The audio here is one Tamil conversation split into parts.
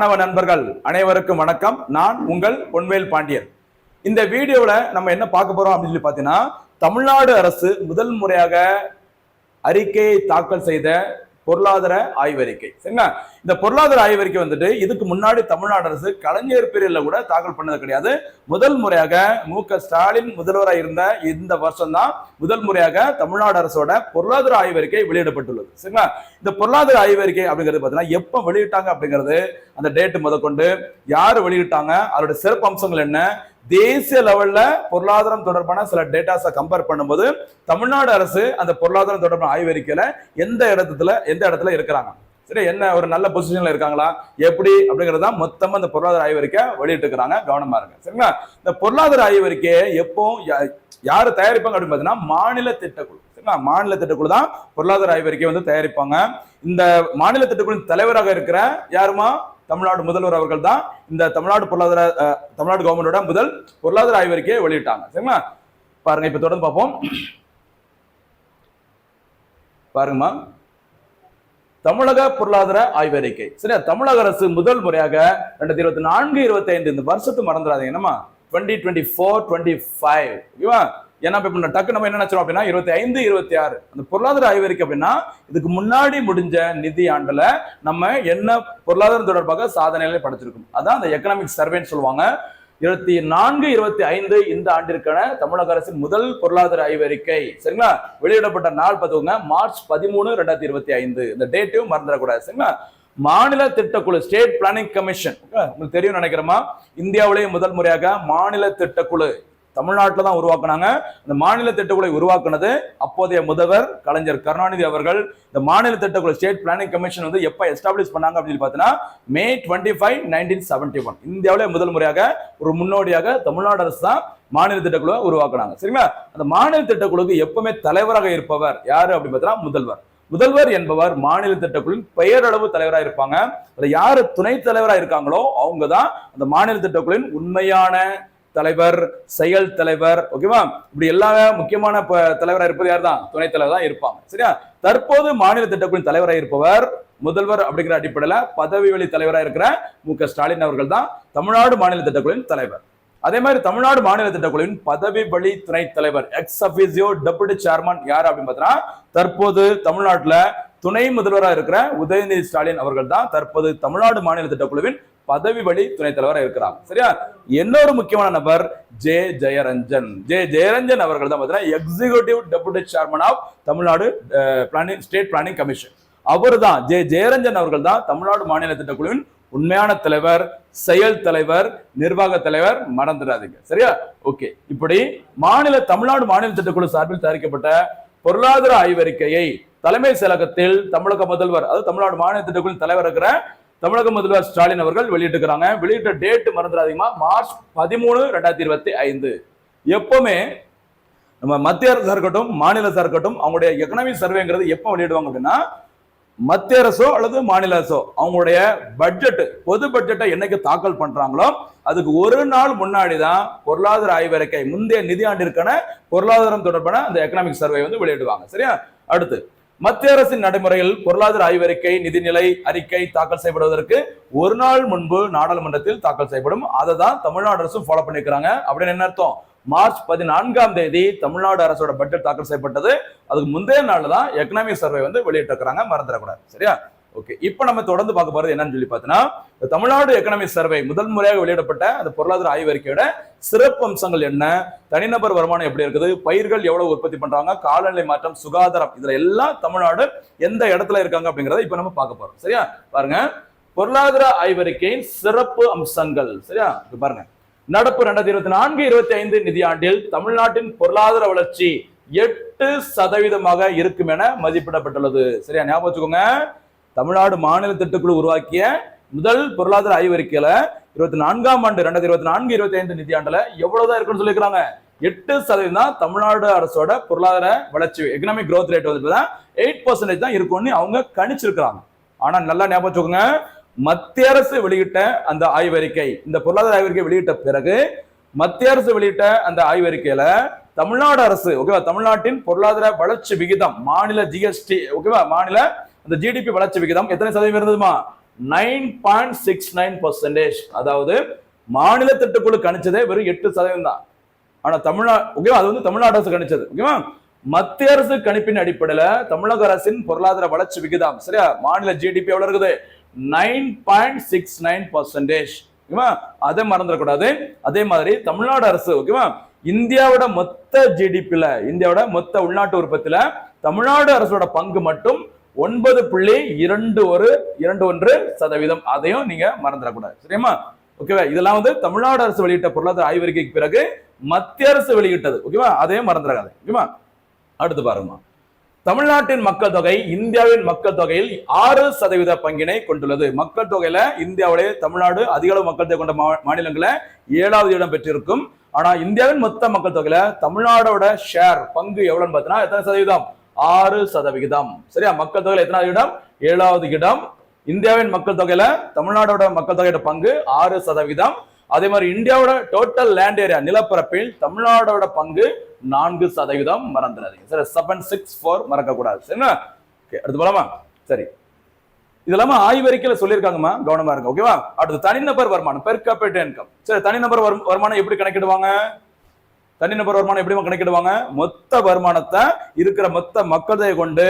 மாணவ நண்பர்கள் அனைவருக்கும் வணக்கம். நான் உங்கள் பொன்வேல் பாண்டியன். இந்த வீடியோல நம்ம என்ன பார்க்க போறோம் அப்படின்னு சொல்லி பார்த்தீங்கன்னா, தமிழ்நாடு அரசு முதல் முறையாக அறிக்கையை தாக்கல் செய்த பொருளாதார ஆய்வறிக்கை. சரிங்களா? இந்த பொருளாதார ஆய்வறிக்கை வந்துட்டு இதுக்கு முன்னாடி தமிழ்நாடு அரசு கலைஞர் பீரியட்ல கூட தாக்கல் பண்ணது கிடையாது. முதல் முறையாக மு.க. ஸ்டாலின் முதல்வராக இருந்த இந்த வருஷம் தான் முதல் முறையாக தமிழ்நாடு அரசோட பொருளாதார ஆய்வறிக்கை வெளியிடப்பட்டுள்ளது. சரிங்களா? இந்த பொருளாதார ஆய்வறிக்கை அப்படிங்கிறது பார்த்தீங்கன்னா எப்ப வெளியிட்டாங்க அப்படிங்கிறது, அந்த டேட் முதற்கொண்டு யாரு வெளியிட்டாங்க, அதோட சிறப்பு அம்சங்கள் என்ன, தேசிய லெவல்ல பொருளாதாரம் தொடர்பான சில டேட்டாஸை கம்பேர் பண்ணும்போது தமிழ்நாடு அரசு அந்த பொருளாதாரம் தொடர்பான ஆய்வறிக்கையில எந்த இடத்துல இருக்கிறாங்க, சரி, என்ன ஒரு நல்ல பொசிஷன்ல இருக்காங்களா, எப்படி அப்படிங்கறத மொத்தமா இந்த பொருளாதார ஆய்வறிக்கை வெளியிட்டு இருக்கிறாங்க. கவனமா இருங்க. சரிங்களா? இந்த பொருளாதார ஆய்வறிக்கையை எப்போ யாரு தயாரிப்பாங்க அப்படின்னு பாத்தீங்கன்னா மாநில திட்டக்குழு. சரிங்களா? மாநில திட்டக்குழு தான் பொருளாதார ஆய்வறிக்கை வந்து தயாரிப்பாங்க. இந்த மாநில திட்டக்குழு தலைவராக இருக்கிற யாருமா, தமிழ்நாடு முதல்வர் அவர்கள் தான் இந்த தமிழ்நாடு கவர்மெண்டோட முதல் பொருளாதார ஆய்வறிக்கையை வெளியிட்டாங்க. சரிங்களா? பாருங்க, இப்ப தொடர்ந்து பார்ப்போம். பாருங்கம்மா, தமிழக பொருளாதார ஆய்வறிக்கை. சரியா? தமிழக அரசு முதல் முறையாக 2024-25 இந்த வருஷத்து மறந்துடாதீங்க, என்னமா 2024-25 ஓகேவா? ஏன்னா இப்ப டக்கு நம்ம என்ன நினைச்சோம் அப்படின்னா 25-26 அந்த பொருளாதார ஆய்வறிக்கை அப்படின்னா இதுக்கு முன்னாடி முடிஞ்ச நிதி ஆண்டுல நம்ம என்ன பொருளாதாரம் தொடர்பாக சாதனைகளை படைச்சிருக்கோம், அதான் அந்த எக்கனாமிக் சர்வேன்னு சொல்லுவாங்க. 24-25 இந்த ஆண்டிற்கான தமிழக அரசின் முதல் பொருளாதார ஆய்வறிக்கை. சரிங்களா? வெளியிடப்பட்ட நாள் பார்த்துக்கோங்க, மார்ச் 13, 2025. இந்த டேட்டையும் மறந்துடக்கூடாது. சரிங்களா? மாநில திட்டக்குழு, ஸ்டேட் பிளானிங் கமிஷன், உங்களுக்கு தெரியும் நினைக்கிறோமா, இந்தியாவிலேயே முதல் முறையாக மாநில திட்டக்குழு தமிழ்நாட்டில் தான் உருவாக்குனாங்க. இந்த மாநில திட்டக்குழு உருவாக்குனது அப்போதைய முதல்வர் கலைஞர் கருணாநிதி அவர்கள். இந்த மாநில திட்டக்குழு ஸ்டேட் பிளானிங் கமிஷன் வந்து எப்ப எஸ்டாப்ளிஷ் பண்ணாங்க அப்படின்னு பார்த்தீங்கன்னா May 25, 1971. இந்தியாவிலே முதல் முறையாக ஒரு முன்னோடியாக தமிழ்நாடு அரசு தான் மாநில திட்டக்குழு உருவாக்குனாங்க. சரிங்களா? அந்த மாநில திட்டக்குழுக்கு எப்பவுமே தலைவராக இருப்பவர் யாரு அப்படின்னு பார்த்தீங்கன்னா முதல்வர். முதல்வர் என்பவர் மாநில திட்டக்குழுவின் பெயரளவு தலைவராக இருப்பாங்க. அதுல யாரு துணைத் தலைவராக இருக்காங்களோ அவங்க தான் அந்த மாநில திட்டக்குழுவின் உண்மையான தலைவர், செயல் தலைவர். ஓகேவா? இப்படி எல்லாமே முக்கியமான தலைவராக இருப்பது யார் தான், துணைத் தலைவர் தான் இருப்பாங்க. சரியா? தற்போது மாநில திட்டக்குழுவின் தலைவராக இருப்பவர் முதல்வர் அப்படிங்கிற அடிப்படையில பதவி வழி தலைவராக இருக்கிற மு.க. ஸ்டாலின் அவர்கள் தான் தமிழ்நாடு மாநில திட்டக்குழுவின் தலைவர். அதே மாதிரி தமிழ்நாடு மாநில திட்டக்குழுவின் பதவி வழி துணைத் தலைவர் எக்ஸ் அபிசியோ டெபுட்டி சேர்மன் யார் அப்படின்னு பார்த்தீங்கன்னா தற்போது தமிழ்நாட்டுல துணை முதல்வராக இருக்கிற உதயநிதி ஸ்டாலின் அவர்கள் தான் தற்போது தமிழ்நாடு மாநில திட்டக்குழுவின் பதவி வழி துணைத் தலைவராக இருக்கிறாங்க. சரியா? இன்னொரு முக்கியமான நபர் ஜே ஜெயரஞ்சன் அவர்கள் தான் பார்த்தீங்கன்னா executive deputy chairman of Tamil Nadu state planning commission. அவர் தான் ஜெயரஞ்சன் அவர்கள் தான் தமிழ்நாடு மாநில திட்டக்குழுவின் உண்மையான தலைவர், செயல் தலைவர், நிர்வாக தலைவர். மறந்துடாதீங்க. சரியா? ஓகே. இப்படி தமிழ்நாடு மாநில திட்டக்குழு சார்பில் தயாரிக்கப்பட்ட பொருளாதார ஆய்வறிக்கையை தலைமை செயலகத்தில் தமிழக முதல்வர், அதாவது தமிழ்நாடு மாநில திட்டக்குழு தலைவர் இருக்கிற தமிழக முதல்வர் ஸ்டாலின் அவர்கள் வெளியிட்டிருக்கிறாங்க. வெளியிட்ட டேட் மறந்துடாதீங்க, மார்ச் 13, 2025. எப்பவுமே நம்ம மத்திய அரசா இருக்கட்டும் மாநில அரசா இருக்கட்டும் அவங்களுடைய எக்கனாமிக் சர்வேங்கிறது எப்ப வெளியிடுவாங்க அப்படின்னா மத்திய அரசோ அல்லது மாநில அரசோ அவங்களுடைய பட்ஜெட், பொது பட்ஜெட்டை என்னைக்கு தாக்கல் பண்றாங்களோ அதுக்கு ஒரு நாள் முன்னாடி தான் பொருளாதார ஆய்வறிக்கை, முந்தைய நிதி ஆண்டிற்கான பொருளாதாரம் தொடர்பான அந்த எக்கனாமிக் சர்வே வந்து வெளியிடுவாங்க. சரியா? அடுத்து, மத்திய அரசின் நடைமுறையில் பொருளாதார ஆய்வறிக்கை, நிதிநிலை அறிக்கை தாக்கல் செய்யப்படுவதற்கு ஒரு நாள் முன்பு நாடாளுமன்றத்தில் தாக்கல் செய்யப்படும். அதை தான் தமிழ்நாடு அரசும் ஃபாலோ பண்ணிருக்கிறாங்க. அப்படின்னு என்ன அர்த்தம், மார்ச் 14 தமிழ்நாடு அரசோட பட்ஜெட் தாக்கல் செய்யப்பட்டது. அதுக்கு முந்தைய நாள் தான் எக்கனாமிக் சர்வே வந்து வெளியிட்டிருக்கிறாங்க. மறந்துடக்கூடாது. சரியா? ஓகே. இப்ப நம்ம தொடர்ந்து பார்க்க போறது என்னன்னு சொல்லி பார்த்தீங்கன்னா தமிழ்நாடு எக்கனாமிக் சர்வே முதல் முறையாக வெளியிடப்பட்ட அந்த பொருளாதார ஆய்வறிக்கையோட சிறப்பு அம்சங்கள் என்ன, தனிநபர் வருமானம் எப்படி இருக்குது, பயிர்கள் எவ்வளவு உற்பத்தி பண்றாங்க, காலநிலை மாற்றம், சுகாதாரம், இதுல எல்லாம் தமிழ்நாடு எந்த இடத்துல இருக்காங்க அப்படிங்கறத இப்ப நம்ம பார்க்க போறோம். சரியா? பாருங்க, பொருளாதார ஆய்வறிக்கையின் சிறப்பு அம்சங்கள். சரியா? பாருங்க, நடப்பு 2024-25 நிதியாண்டில் தமிழ்நாட்டின் பொருளாதார வளர்ச்சி 8% இருக்கும் என மதிப்பிடப்பட்டுள்ளது. சரியா? ஞாபகம் வச்சுக்கோங்க, தமிழ்நாடு மாநில திட்டக்குழு உருவாக்கிய முதல் பொருளாதார ஆய்வறிக்கையில 2024-25 நிதியாண்டுல எவ்வளவுதான் இருக்குன்னு சொல்லிக்கிறாங்க, 8% தான் தமிழ்நாடு அரசோட பொருளாதார வளர்ச்சி, எக்கனாமிக் growth ரேட் வந்து 8% தான் இருக்கும்னு அவங்க கணிச்சிருக்கிறாங்க. ஆனா நல்லா ஞாபகம் வச்சுக்கோங்க, மத்திய அரசு வெளியிட்ட அந்த ஆய்வறிக்கை, இந்த பொருளாதார ஆய்வறிக்கை வெளியிட்ட பிறகு மத்திய அரசு வெளியிட்ட அந்த ஆய்வறிக்கையில தமிழ்நாடு அரசு, ஓகேவா, தமிழ்நாட்டின் பொருளாதார வளர்ச்சி விகிதம், மாநில ஜிஎஸ்டி, ஓகேவா, மாநில அந்த ஜிடிபி வளர்ச்சி விகிதம் எத்தனை சதவீதம் இருந்ததுமா, 9.69%. அதாவது மாநில திட்டக்குழு கணிச்சதே வெறும் 8% தான். ஆனா ஓகேவா, அது வந்து தமிழ்நாடு அரசு கணிச்சது. ஓகேவா, மத்திய அரசு கணிப்பின் அடிப்படையில தமிழக அரசின் பொருளாதார வளர்ச்சி விகிதம் சரியா மாநில ஜிடிபி எவ்வளவு இருக்குது? 9.69%. ஓகேவா, அதை மறந்துடக்கூடாது. அதே மாதிரி தமிழ்நாடு அரசு ஓகேவா இந்தியாவோட மொத்த ஜிடிபில, இந்தியாவோட மொத்த உள்நாட்டு உற்பத்தியில தமிழ்நாடு அரசோட பங்கு மட்டும் 9.21%. அதையும் நீங்க மறந்துடக்கூடாது. சரியா? ஓகேவா, இதெல்லாம் வந்து தமிழ்நாடு அரசு வெளியிட்ட பொருளாதார ஆய்வறிக்கைக்கு பிறகு மத்திய அரசு வெளியிட்டது. ஓகேவா, அதையும் மறந்துடாது. ஓகேவா, அடுத்து பாருங்க. தமிழ்நாட்டின் மக்கள் தொகை இந்தியாவின் மக்கள் தொகையில் 6% பங்கினை கொண்டுள்ளது. மக்கள் தொகையில இந்தியாவிலே தமிழ்நாடு அதிக அளவு மக்கள் தொகை கொண்ட மாநிலங்கள 7வது இடம் பெற்றிருக்கும். ஆனா இந்தியாவின் மொத்த மக்கள் தொகையில தமிழ்நாடோட ஷேர் பங்கு எவ்வளவுன்னு பார்த்தீங்கன்னா எத்தனை சதவீதம்? 6%. சரியா, மக்கள் தொகையில எத்தனாவது இடம்? 7வது இடம். இந்தியாவின் மக்கள் தொகையில தமிழ்நாடோட மக்கள் தொகையோட பங்கு 6%. அதே மாதிரி இந்தியாவோட டோட்டல் லேண்ட் ஏரியா நிலப்பரப்பில் தமிழ்நாடோட பங்கு 4%. மறந்துடாதீங்க. சரி, 764 மறக்க கூடாது. சரிங்களா? அடுத்து போலாமா? சரி, இதெல்லாம் ஆய்வறிக்கையில சொல்லியிருக்காங்கம்மா, கவனமா இருக்கு. ஓகேவா, அடுத்து தனிநபர் வருமானம், பெர் கேபிட்டா இன்கம். சரி, தனிநபர் வருமானம் எப்படி கணக்கிடுவாங்க? தனிநபர் வருமானம் எப்படி கணக்கிடுவாங்க? மொத்த வருமானத்தை இருக்கிற மொத்த மக்கள் தொகை கொண்டு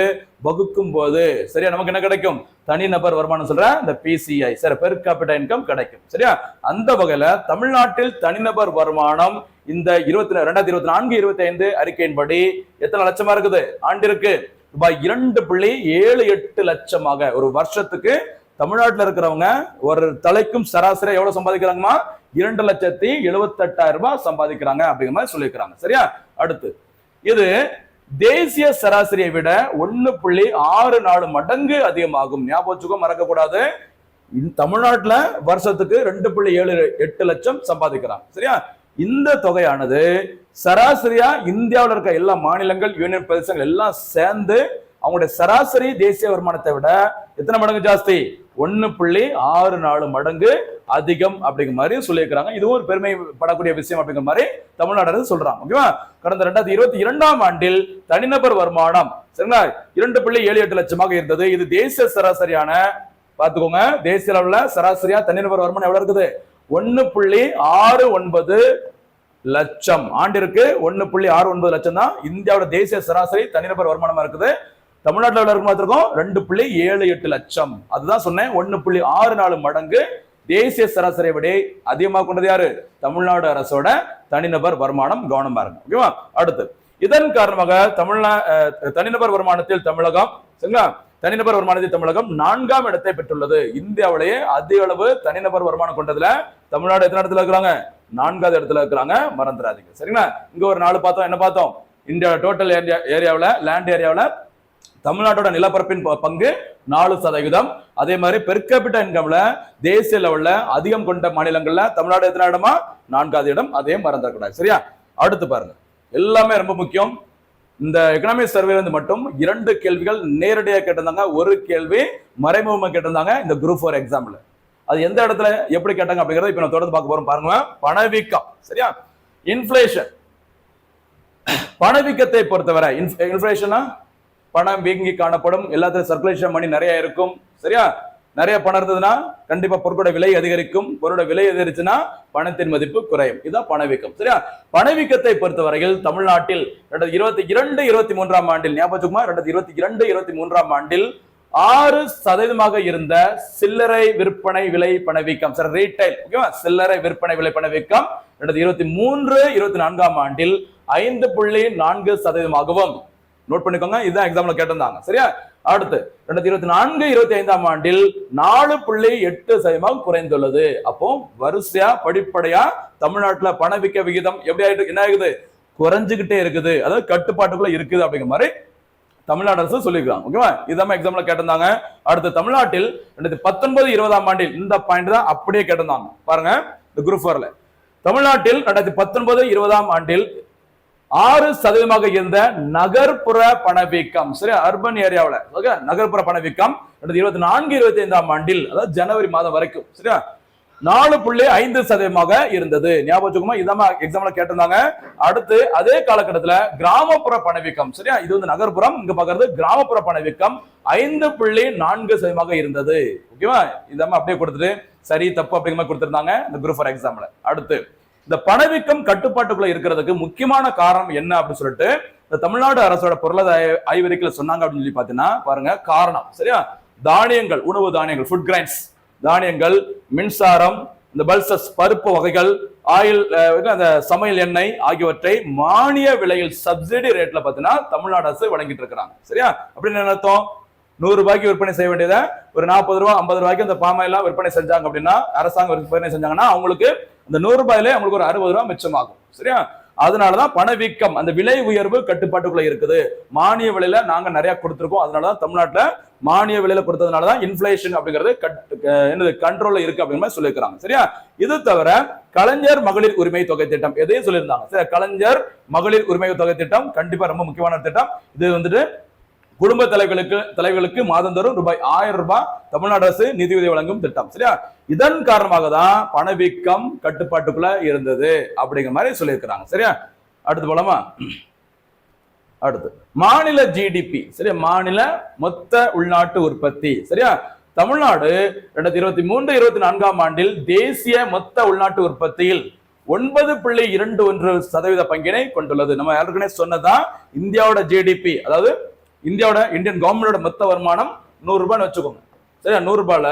வகுக்கும் போது சரியா நமக்கு என்ன கிடைக்கும்? தனிநபர் வருமானம் சொல்ற இந்த பிசிஐ, சரி, பெர் கேபிட்டா இன்கம் கிடைக்கும். சரியா, அந்த வகையில தமிழ்நாட்டில் தனிநபர் வருமானம் இந்த 2024-25 அறிக்கையின்படி எத்தனை லட்சமா இருக்குது? ஆண்டிற்கு ரூபாய் 2.78 லட்சமாக ஒரு வருஷத்துக்கு தமிழ்நாட்டில் இருக்கிறவங்க ஒரு தலைக்கும் சராசரி எவ்வளவு சம்பாதிக்கிறாங்கம்மா? 2,78,000 ரூபாய் சம்பாதிக்கிறாங்க அப்படிங்கிற மாதிரி சொல்லியிருக்கிறாங்க. சரியா, அடுத்து இது தேசிய சராசரியை விட 1.64 மடங்கு அதிகமாகும். ஞாபகம் வச்சுக்கோ, மறக்க கூடாது. தமிழ்நாட்டுல வருஷத்துக்கு 2.78 லட்சம் சம்பாதிக்கிறாங்க. சரியா, இந்த தொகையானது சராசரியா இந்தியாவில் இருக்க எல்லா மாநிலங்கள், யூனியன் பிரதேசங்கள் எல்லாம் சேர்ந்து அவங்களுடைய சராசரி தேசிய வருமானத்தை விட எத்தனை மடங்கு ஜாஸ்தி? 1.64 மடங்கு அதிகம் அப்படிங்கிற மாதிரி சொல்லியிருக்கிறாங்க. இதுவும் ஒரு பெருமைப்படக்கூடிய விஷயம் அப்படிங்கிற மாதிரி தமிழ்நாடு அரசு சொல்றாங்க. ஓகேவா, கடந்த 2022ஆம் ஆண்டில் தனிநபர் வருமானம் சரிங்களா 2.78 லட்சமாக இருந்தது. இது தேசிய சராசரியான பாத்துக்கோங்க, தேசிய அளவுல சராசரியா தனிநபர் வருமானம் எவ்வளவு இருக்குது? 1.69 லட்சம். ஆண்டிற்கு 1.69 லட்சம் தான் இந்தியாவோட தேசிய சராசரி தனிநபர் வருமானமா இருக்குது. தமிழ்நாட்டில் இருக்கும் பார்த்திருக்கோம் 2.78 லட்சம். அதுதான் சொன்னேன், 1.64 மடங்கு தேசிய சராசரியை விட அதிகமாக கொண்டது யாரு? தமிழ்நாடு அரசோட தனிநபர் வருமானம். கவனமா இருக்கு. ஓகேவா, அடுத்து இதன் காரணமாக தனிநபர் வருமானத்தில் தமிழகம் சரிங்களா தனிநபர் வருமானத்தில் தமிழகம் 4ஆம் இடத்தை பெற்றுள்ளது. இந்தியாவிலேயே அதிக அளவு தனிநபர் வருமானம் கொண்டதுல தமிழ்நாடு எத்தனை இடத்துல இருக்கிறாங்க? 4வது இடத்துல இருக்கிறாங்க, மறந்துடாதீங்க. சரிங்களா, இங்க ஒரு 4 பார்த்தோம். என்ன பார்த்தோம்? இந்தியா டோட்டல் ஏரியாவில் லேண்ட் ஏரியாவில் தமிழ்நாட்டோட நிலப்பரப்பின் பங்கு 4%. அதே மாதிரி பெர் கேபிட்டா இன்கம்ல தேசிய லெவல்ல அதிகம் கொண்ட மாநிலங்கள்ல தமிழ்நாடு எத்தனை இடமா? 4வது இடம். அதே மறந்துடக்கூடாது. சரியா, அடுத்து பாருங்க, எல்லாமே ரொம்ப முக்கியம். இந்த எக்கனாமிக் சர்வேல இருந்து மட்டும் 2 கேள்விகள் நேரடியாக கேட்டிருந்தாங்க, ஒரு கேள்வி மறைமுகமா கேட்டிருந்தாங்க இந்த குரூப் 4 எக்ஸாம்ல. அது எந்த இடத்துல எப்படி கேட்டாங்க அப்படிங்கறத இப்ப நான் தொடர்ந்து பார்க்க போறோம். பாருங்க, பணவீக்கம். சரியா, இன்ஃப்ளேஷன். பணவீக்கத்தை பொறுத்தவரை இன்ஃப்ளேஷனா பணம் வீங்கி காணப்படும், எல்லாத்தையும் சர்க்குலேஷன் மணி நிறைய இருக்கும். சரியா, நிறைய பணம் இருந்ததுன்னா கண்டிப்பா பொருளோட விலை அதிகரிக்கும், பொருளோட விலை அதிகரிச்சுன்னா பணத்தின் மதிப்பு குறையும். இதுதான் பணவீக்கம். சரியா, பணவீக்கத்தை பொறுத்தவரையில் தமிழ்நாட்டில் 2022-23ஆம் ஆண்டில் ஞாபகமா 2022-23ஆம் ஆண்டில் 6% இருந்த சில்லறை விற்பனை விலை பணவீக்கம், சார் ரீட்டைல் ஓகேவா, சில்லறை விற்பனை விலை பணவீக்கம் 2023-24ஆம் ஆண்டில் 5.4%. நோட் பண்ணிக்கோங்க, இதுதான் எக்ஸாம்ல கேட்டிருந்தாங்க. சரியா, அடுத்து 2024-25ஆம் ஆண்டில் 4.8% குறைந்துள்ளது. அப்போ வரிசையா படிப்படையா தமிழ்நாட்டுல பணவீக்க விகிதம் எப்படி ஆயிட்டு என்ன ஆகுது? குறைஞ்சுகிட்டே இருக்குது, அதாவது கட்டுப்பாட்டுக்குள்ள இருக்குது அப்படிங்கிற மாதிரி தமிழ்நாடு அரசு சொல்லியிருக்காங்க. ஓகேவா, இதுதான் எக்ஸாம்ல கேட்டிருந்தாங்க. அடுத்து தமிழ்நாட்டில் 2019-20ஆம் ஆண்டில் இந்த பாயிண்ட் தான் அப்படியே கேட்டிருந்தாங்க. பாருங்க, இந்த குரூப் 4ல தமிழ்நாட்டில் 2019-20ஆம் ஆண்டில் 6% இருந்த நகர்ப்புற பணவீக்கம், சரி அர்பன் ஏரியாவில் நகர்ப்புற பணவீக்கம் 2024-25ஆம் ஆண்டில், அதாவது ஜனவரி மாதம் வரைக்கும் சரியா 4.5% இருந்தது. ஞாபகம் இதாம எக்ஸாம்ல கேட்டிருந்தாங்க. அடுத்து அதே காலகட்டத்தில் கிராமப்புற பணவீக்கம், சரியா, இது வந்து நகர்ப்புறம், இங்க பாக்குறது கிராமப்புற பணவீக்கம் 5.4% இருந்தது. ஓகேவா, இதாம அப்படியே கொடுத்துட்டு சரி தப்பு அப்படிங்கிற மாதிரி கொடுத்திருந்தாங்க இந்த குரூப் 4 எக்ஸாம்ல. அடுத்து இந்த பணவீக்கம் கட்டுப்பாட்டுக்குள்ள இருக்கிறதுக்கு முக்கியமான காரணம் என்ன அப்படின்னு சொல்லிட்டு இந்த தமிழ்நாடு அரசோட பொருளாதார ஆய்வறிக்கையில சொன்னாங்க அப்படின்னு சொல்லி பாத்தீங்கன்னா பாருங்க, காரணம் சரியா, தானியங்கள், உணவு தானியங்கள், ஃபுட் கிரைன்ஸ், தானியங்கள், மின்சாரம், இந்த பல்சஸ் பருப்பு வகைகள், ஆயில், அந்த சமையல் எண்ணெய் ஆகியவற்றை மானிய விலையில் சப்சிடி ரேட்ல பாத்தீங்கன்னா தமிழ்நாடு அரசு வழங்கிட்டு இருக்கிறாங்க. சரியா, அப்படின்னு என்ன அர்த்தம்? 100 ரூபாய்க்கு விற்பனை செய்ய வேண்டியதை ஒரு 40 ரூபாய் 50 ரூபாய்க்கு அந்த பாமாயிலாம் விற்பனை செஞ்சாங்க அப்படின்னா, அரசாங்கம் விற்பனை செஞ்சாங்கன்னா அவங்களுக்கு அந்த 100 ரூபாயிலே அவங்களுக்கு ஒரு 60 ரூபாய் மிச்சமாகும். சரியா, அதனாலதான் பணவீக்கம், அந்த விலை உயர்வு கட்டுப்பாட்டுக்குள்ள இருக்குது. மானிய விலையில நாங்க நிறைய கொடுத்திருக்கோம். அதனாலதான் தமிழ்நாட்டுல மானிய விலையில கொடுத்ததுனாலதான் இன்ஃபிளேஷன் அப்படிங்கிறது என்னது கண்ட்ரோல்ல இருக்கு அப்படிங்கிற மாதிரி சொல்லியிருக்காங்க. சரியா, இது தவிர கலைஞர் மகளிர் உரிமை தொகை திட்டம் எதையும் சொல்லியிருந்தாங்க. சரி, கலைஞர் மகளிர் உரிமை தொகை திட்டம் கண்டிப்பா ரொம்ப முக்கியமான திட்டம். இது வந்துட்டு குடும்ப தலைவர்களுக்கு மாதந்தோறும் ரூபாய் 1000 ரூபாய் தமிழ்நாடு அரசு நிதியுதவி வழங்கும் திட்டம். சரியா, இதன் காரணமாக தான் பணவீக்கம் கட்டுப்பாட்டுக்குள்ள இருந்தது அப்படிங்கிற மாதிரி சொல்லியிருக்கிறாங்க. சரியா, அடுத்து போலாமா? அடுத்து மாநில ஜிடிபி. சரியா, மாநில மொத்த உள்நாட்டு உற்பத்தி. சரியா, தமிழ்நாடு 2023-24 ஆண்டில் தேசிய மொத்த உள்நாட்டு உற்பத்தியில் 9.21% பங்கினை கொண்டுள்ளது. நம்ம ஏற்கனவே சொன்னதான் இந்தியாவோட ஜிடிபி, அதாவது இந்தியன் கவர்மெண்டோட மொத்த வருமானம் 100 ரூபான்னு வச்சுக்கோங்க. சரியா, 100 ரூபாயில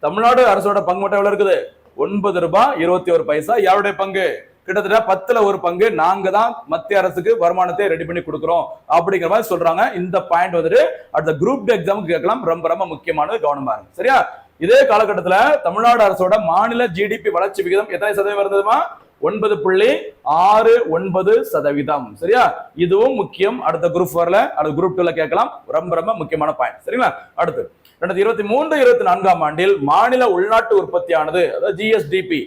தமிழ்நாடு அரசோட பங்கு மட்டும் எவ்வளவு இருக்குது? 9 ரூபாய் 21 பைசா. யாருடைய பங்கு? கிட்டத்தட்ட 10ல் 1 பங்கு நாங்க தான் மத்திய அரசுக்கு வருமானத்தை ரெடி பண்ணி கொடுக்கிறோம் அப்படிங்கிற மாதிரி சொல்றாங்க. இந்த பாயிண்ட் வந்துட்டு அடுத்த குரூப் டி எக்ஸாமுக்கு கேட்கலாம். ரொம்ப ரொம்ப முக்கியமானது, கவனமா இருக்கு. சரியா, இதே காலகட்டத்தில் தமிழ்நாடு அரசோட மாநில ஜிடிபி வளர்ச்சி விகிதம் எத்தனை சதவீதம் இருந்ததுமா? 9.69%. சரியா, இதுவும் முக்கியம். அடுத்த குரூப் 4ல அடுத்த குரூப் 2ல கேட்கலாம். ரொம்ப ரொம்ப முக்கியமான பாயிண்ட். சரிங்களா, அடுத்து 2023-24 ஆண்டில் மாநில உள்நாட்டு உற்பத்தியானது, அதாவது ஜிஎஸ்டிபி,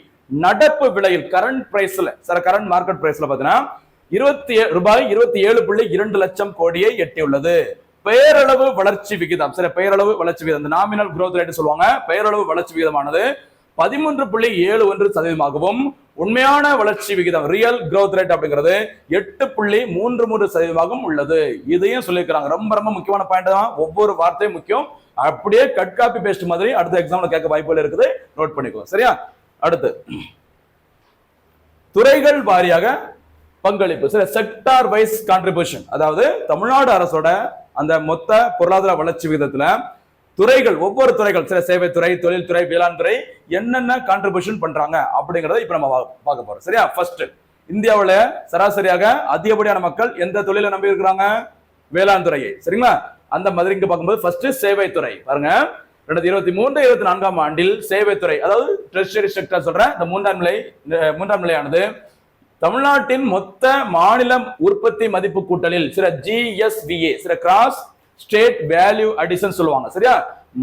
நடப்பு விலையில் கரண்ட் பிரைஸ்ல, கரண்ட் மார்க்கெட் பிரைஸ்ல பாத்தீங்கன்னா ரூபாய் 27.2 லட்சம் கோடியை எட்டியுள்ளது. பெயரளவு வளர்ச்சி விகிதம், பெயரளவு வளர்ச்சி விகிதம், நாமினல் growth rate சொல்லுவாங்க. பெயரளவு வளர்ச்சி விகிதமானது 13.71%, உண்மையான வளர்ச்சி விகிதம், ரியல் growth rate அப்படிங்கிறது 8.33% உள்ளது. இதையும் சொல்லியிருக்கிறாங்க. ரொம்ப ரொம்ப முக்கியமான பாயிண்ட் தான். ஒவ்வொரு வார்த்தையும் முக்கியம். அப்படியே கட் காப்பி பேஸ்ட் மாதிரி அடுத்த எக்ஸாம்ல கேட்க வாய்ப்புகள் இருக்குது, நோட் பண்ணிக்கோ. சரியா, அடுத்து துறைகள் வாரியாக பங்களிப்பு, செக்டார் வைஸ் கான்ட்ரிபியூஷன், அதாவது தமிழ்நாடு அரசோட அந்த மொத்த பொருளாதார வளர்ச்சி விகிதத்துல துறைகள், ஒவ்வொரு துறைகள், சேவைத்துறை, தொழில்துறை, வேளாண் துறை என்னென்ன கான்ட்ரிபியூஷன் பண்றாங்க அப்படிங்கறத இப்ப நம்ம பார்க்க போறோம். சரியா, ஃபர்ஸ்ட் இந்தியாவுல சராசரியாக அதிகப்படியான மக்கள் எந்த தொழிலை நம்பி இருக்கிறாங்க? வேளாண் துறையை. சரிங்களா, அந்த மாதிரி இங்க பார்க்கும்போது ஃபர்ஸ்ட் சேவைத்துறை பாருங்க. 2023-24 ஆண்டில் சேவைத்துறை, அதாவது ட்ரெஷரி செக்டர் சொல்றேன், இந்த மூன்றாம் நிலையானது தமிழ்நாட்டின் மொத்த மாநில உற்பத்தி மதிப்பு கூட்டலில் GSVA, cross state value addition சொல்லுவாங்க. சரியா,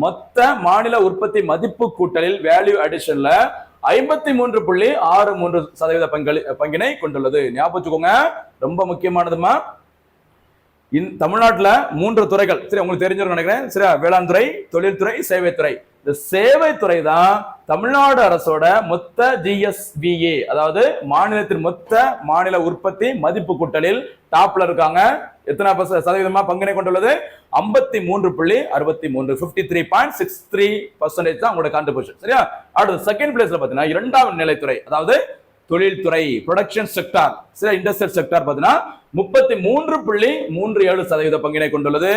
மொத்த மாநில உற்பத்தி மதிப்பு கூட்டலில் வேல்யூ அடிஷன்ல 53.63% பங்கினை கொண்டுள்ளது. ஞாபகம் வச்சுக்கோங்க, ரொம்ப முக்கியமானதுமா. தமிழ்நாட்டுல 3 துறைகள், சரி, உங்களுக்கு தெரிஞ்சிருக்கும் நினைக்கிறேன். சரியா, வேளாண் துறை, தொழில்துறை, சேவைத்துறை. இந்த சேவைத்துறை தான் தமிழ்நாடு அரசோட மொத்த GSVA, அதாவது மாநிலத்தின் மொத்த மாநில உற்பத்தி மதிப்பு கூட்டலில் டாப்ல இருக்காங்க. எத்தனை சதவீதமா பங்கினை கொண்டுள்ளது? 53.63, 53.63% தான் உங்களோட கான்ட்ரிபியூஷன். சரியா, அடுத்து செகண்ட் பிளேஸ்ல பாத்தீங்கன்னா 2வது நிலைத்துறை, அதாவது தொழில்துறை, ப்ரொடக்ஷன் செக்டார், இண்டஸ்ட்ரியல் செக்டார் பாத்தீங்கன்னா 33.37% பங்கினை கொண்டுள்ளது.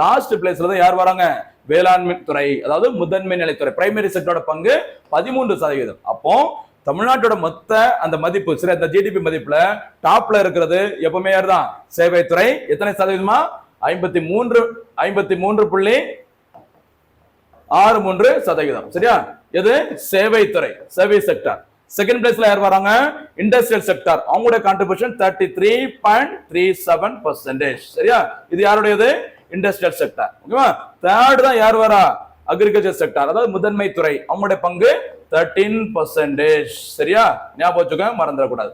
லாஸ்ட் பிளேஸ்ல தான் யார் வராங்க? வேளாண்மை துறை, அதாவது முதன்மை நிலைத்துறை, பிரைமரி செக்டரோட பங்கு 13%. அப்போ தமிழ்நாட்டோட மொத்த அந்த மதிப்பு, இந்த ஜிடிபி மதிப்புல டாப்ல இருக்கிறது எப்பவுமே யார் தான்? சேவைத்துறை. எத்தனை சதவீதமா? 53.63%. சரியா, இது சேவைத்துறை, சர்வீஸ் செக்டார். செகண்ட் பிளேஸ்ல யார் வராங்க? இண்டஸ்ட்ரியல் செக்டார், அவங்களுடைய கான்ட்ரிபியூஷன் 33.37%. சரியா, இது யாருடையது? Industrial sector. ஓகேவா, தேர்ட் தான் யார் வரா? அக்ரிகல்ச்சர் செக்டார், அதாவது முதன்மை துறை, அவங்களுடைய பங்கு 13%. சரியா, ஞாபகம் வச்சுக்க, மறந்துடக்கூடாது.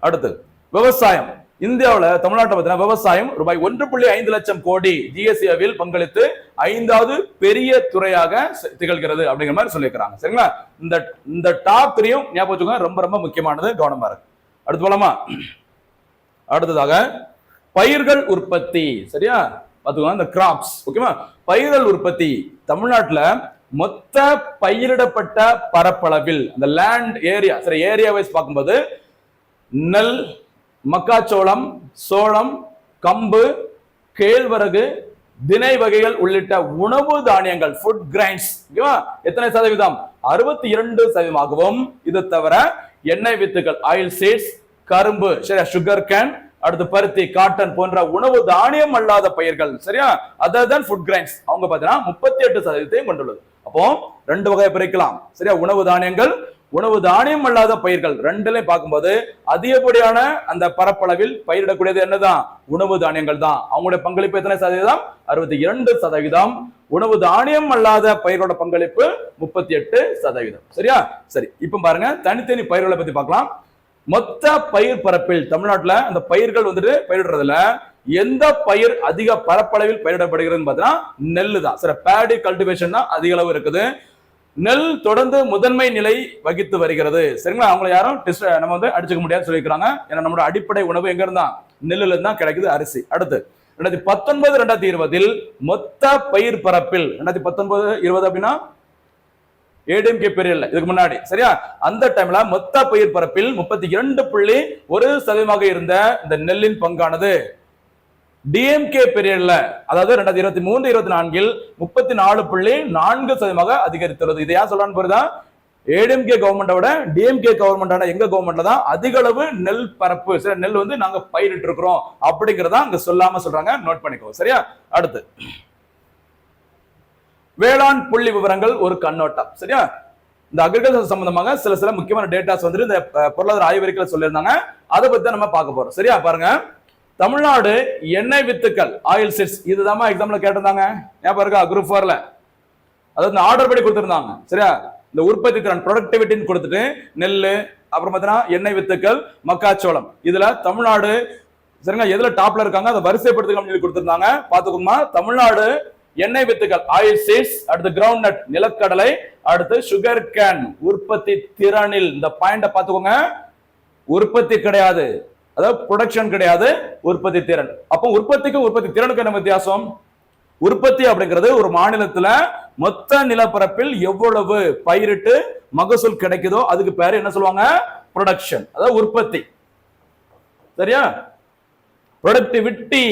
அடுத்து விவசாயம். இந்தியாவில் தமிழ்நாட்டை பார்த்தீங்கன்னா விவசாயம் ரூபாய் 1.5 லட்சம் கோடி GSVAவில் பங்களித்து 5வது பெரிய துறையாக திகழ்கிறது அப்படிங்கிற மாதிரி சொல்லியிருக்கிறாங்க. சரிங்களா? இந்த டாப் 3யும் ஞாபகம் வச்சுக்கோங்க, ரொம்ப ரொம்ப முக்கியமானது, கவனமா இருக்கு. அடுத்து போலாமா? அடுத்ததாக பயிர்கள் உற்பத்தி. சரியா? பாத்துக்கோங்க, இந்த கிராப்ஸ். ஓகேவா? பயிர்கள் உற்பத்தி தமிழ்நாட்டுல மொத்த பயிரிடப்பட்ட பரப்பளவில் அந்த லேண்ட் ஏரியா, சரி, ஏரியா வைஸ் பார்க்கும்போது நெல், மக்காச்சோளம், சோளம், கம்பு, கேழ்வரகு, திணை வகைகள் உள்ளிட்ட உணவு தானியங்கள், ஃபுட் கிரைன்ஸ் எத்தனை சதவீதம்? 62%. இது தவிர எண்ணெய் வித்துக்கள், ஆயில் சீட்ஸ், கரும்பு, சரியா, சுகர் கேன், அடுத்து பருத்தி, காட்டன் போன்ற உணவு தானியம் அல்லாத பயிர்கள், சரியா, அதர் தன் ஃபுட் கிரைன்ஸ், அவங்க பாத்தீங்கன்னா 38% கொண்டுள்ளது. அப்போ 2 வகையை பிரிக்கலாம். சரியா? உணவு தானியங்கள், உணவு தானியம் அல்லாத பயிர்கள். ரெண்டுலையும் பார்க்கும்போது அதிகப்படியான அந்த பரப்பளவில் பயிரிடக்கூடியது என்னதான்? உணவு தானியங்கள் தான். அவங்களுடைய பங்களிப்பு எத்தனை சதவீதம்? 62%. உணவு தானியம் அல்லாத பயிரோட பங்களிப்பு 38%. சரியா? சரி, இப்ப பாருங்க, தனித்தனி பயிர்களை பத்தி பார்க்கலாம். மொத்த பயிர் பரப்பில் தமிழ்நாட்டுல அந்த பயிர்கள் வந்துட்டு பயிரிடுறதுல எந்த பயிர் அதிக பரப்பளவில் பயிரிடப்படுகிறதுன்னு பார்த்தீங்கன்னா நெல்லு தான். சரி, பேடி கல்டிவேஷன் தான் அதிக அளவு இருக்குது. நெல் தொடர்ந்து முதன்மை நிலை வகித்து வருகிறது. சரிங்களா? அவங்களை யாரும் நம்ம வந்து அடிச்சுக்க முடியாது சொல்லியிருக்காங்க. ஏன்னா நம்மளோட அடிப்படை உணவு எங்க இருந்தா? நெல்லுல இருந்தா கிடைக்குது, அரிசி. அடுத்து 2019, 2020 மொத்த பயிர் பரப்பில் 2019, 20 அப்படின்னா ஏடிஎம்கே பீரியட்ல, இதுக்கு முன்னாடி, சரியா, அந்த டைம்ல மொத்த பயிர் பரப்பில் 32.1% இருந்த இந்த நெல்லின் பங்கானது டிஎம்கே பீரியட்ல, அதாவது 2023, 24 34.4% அதிகரித்துள்ளது. இதை ஏன் சொல்றான்னு புரியுதா? ஏடிஎம்கே கவர்மெண்டோட டிஎம்கே கவர்மெண்டான எங்க கவர்மெண்ட்ல தான் அதிக அளவு நெல் பரப்பு, சரி, நெல் வந்து நாங்க பயிரிட்டு இருக்கிறோம் அப்படிங்கறத அங்க சொல்லாம சொல்றாங்க, நோட் பண்ணிக்கோ. சரியா? அடுத்து வேளாண் புள்ளி விவரங்கள் ஒரு கண்ணோட்டம். சரியா? இந்த அக்ரிகல்ச்சர் சம்பந்தமாக சில முக்கியமான டேட்டாஸ் வந்து இந்த பொருளாதார ஆய்வறிக்கையில சொல்லியிருந்தாங்க. அதை பத்தி நம்ம பார்க்க போறோம். சரியா? பாருங்க, தமிழ்நாடு எண்ணெய் வித்துக்கள், ஆயில் சீட்ஸ், இதுதான் எக்ஸாம்ல கேட்டிருந்தாங்க. ஞாபகம் இருக்கா? குரூப் 4ல அதாவது இந்த ஆர்டர் படி கொடுத்திருந்தாங்க. சரியா? இந்த உற்பத்தி திறன், ப்ரொடக்டிவிட்டின்னு கொடுத்துட்டு நெல்லு, அப்புறம் பார்த்தீங்கன்னா எண்ணெய் வித்துக்கள், மக்காச்சோளம், இதுல தமிழ்நாடு சரிங்களா எதுல டாப்ல இருக்காங்க அதை வரிசைப்படுத்துக்கலாம் சொல்லி கொடுத்திருந்தாங்க. பாத்துக்கோமா, தமிழ்நாடு எண்ணெய் வித்துக்கள், ஆயில் சீட்ஸ், அடுத்து கிரவுண்ட் நட், நிலக்கடலை, அடுத்து சுகர் கேன் உற்பத்தி திறனில், இந்த பாயிண்ட பாத்துக்கோங்க, உற்பத்தி கிடையாது, அதாவது ப்ரொடக்ஷன் கிடையாது, உற்பத்தி திறன். அப்போ உற்பத்திக்கும் உற்பத்தி திறனுக்கு என்ன வித்தியாசம்? உற்பத்தி அப்படிங்கிறது ஒரு மாநிலத்துல மொத்த நிலப்பரப்பில் எவ்வளவு பயிரிட்டு மகசூல் கிடைக்குதோ அதுக்கு பேரு என்ன சொல்லுவாங்க? ப்ரொடக்ஷன், அதாவது உற்பத்தி. சரியா? ப்ரொடக்டிவிட்டி,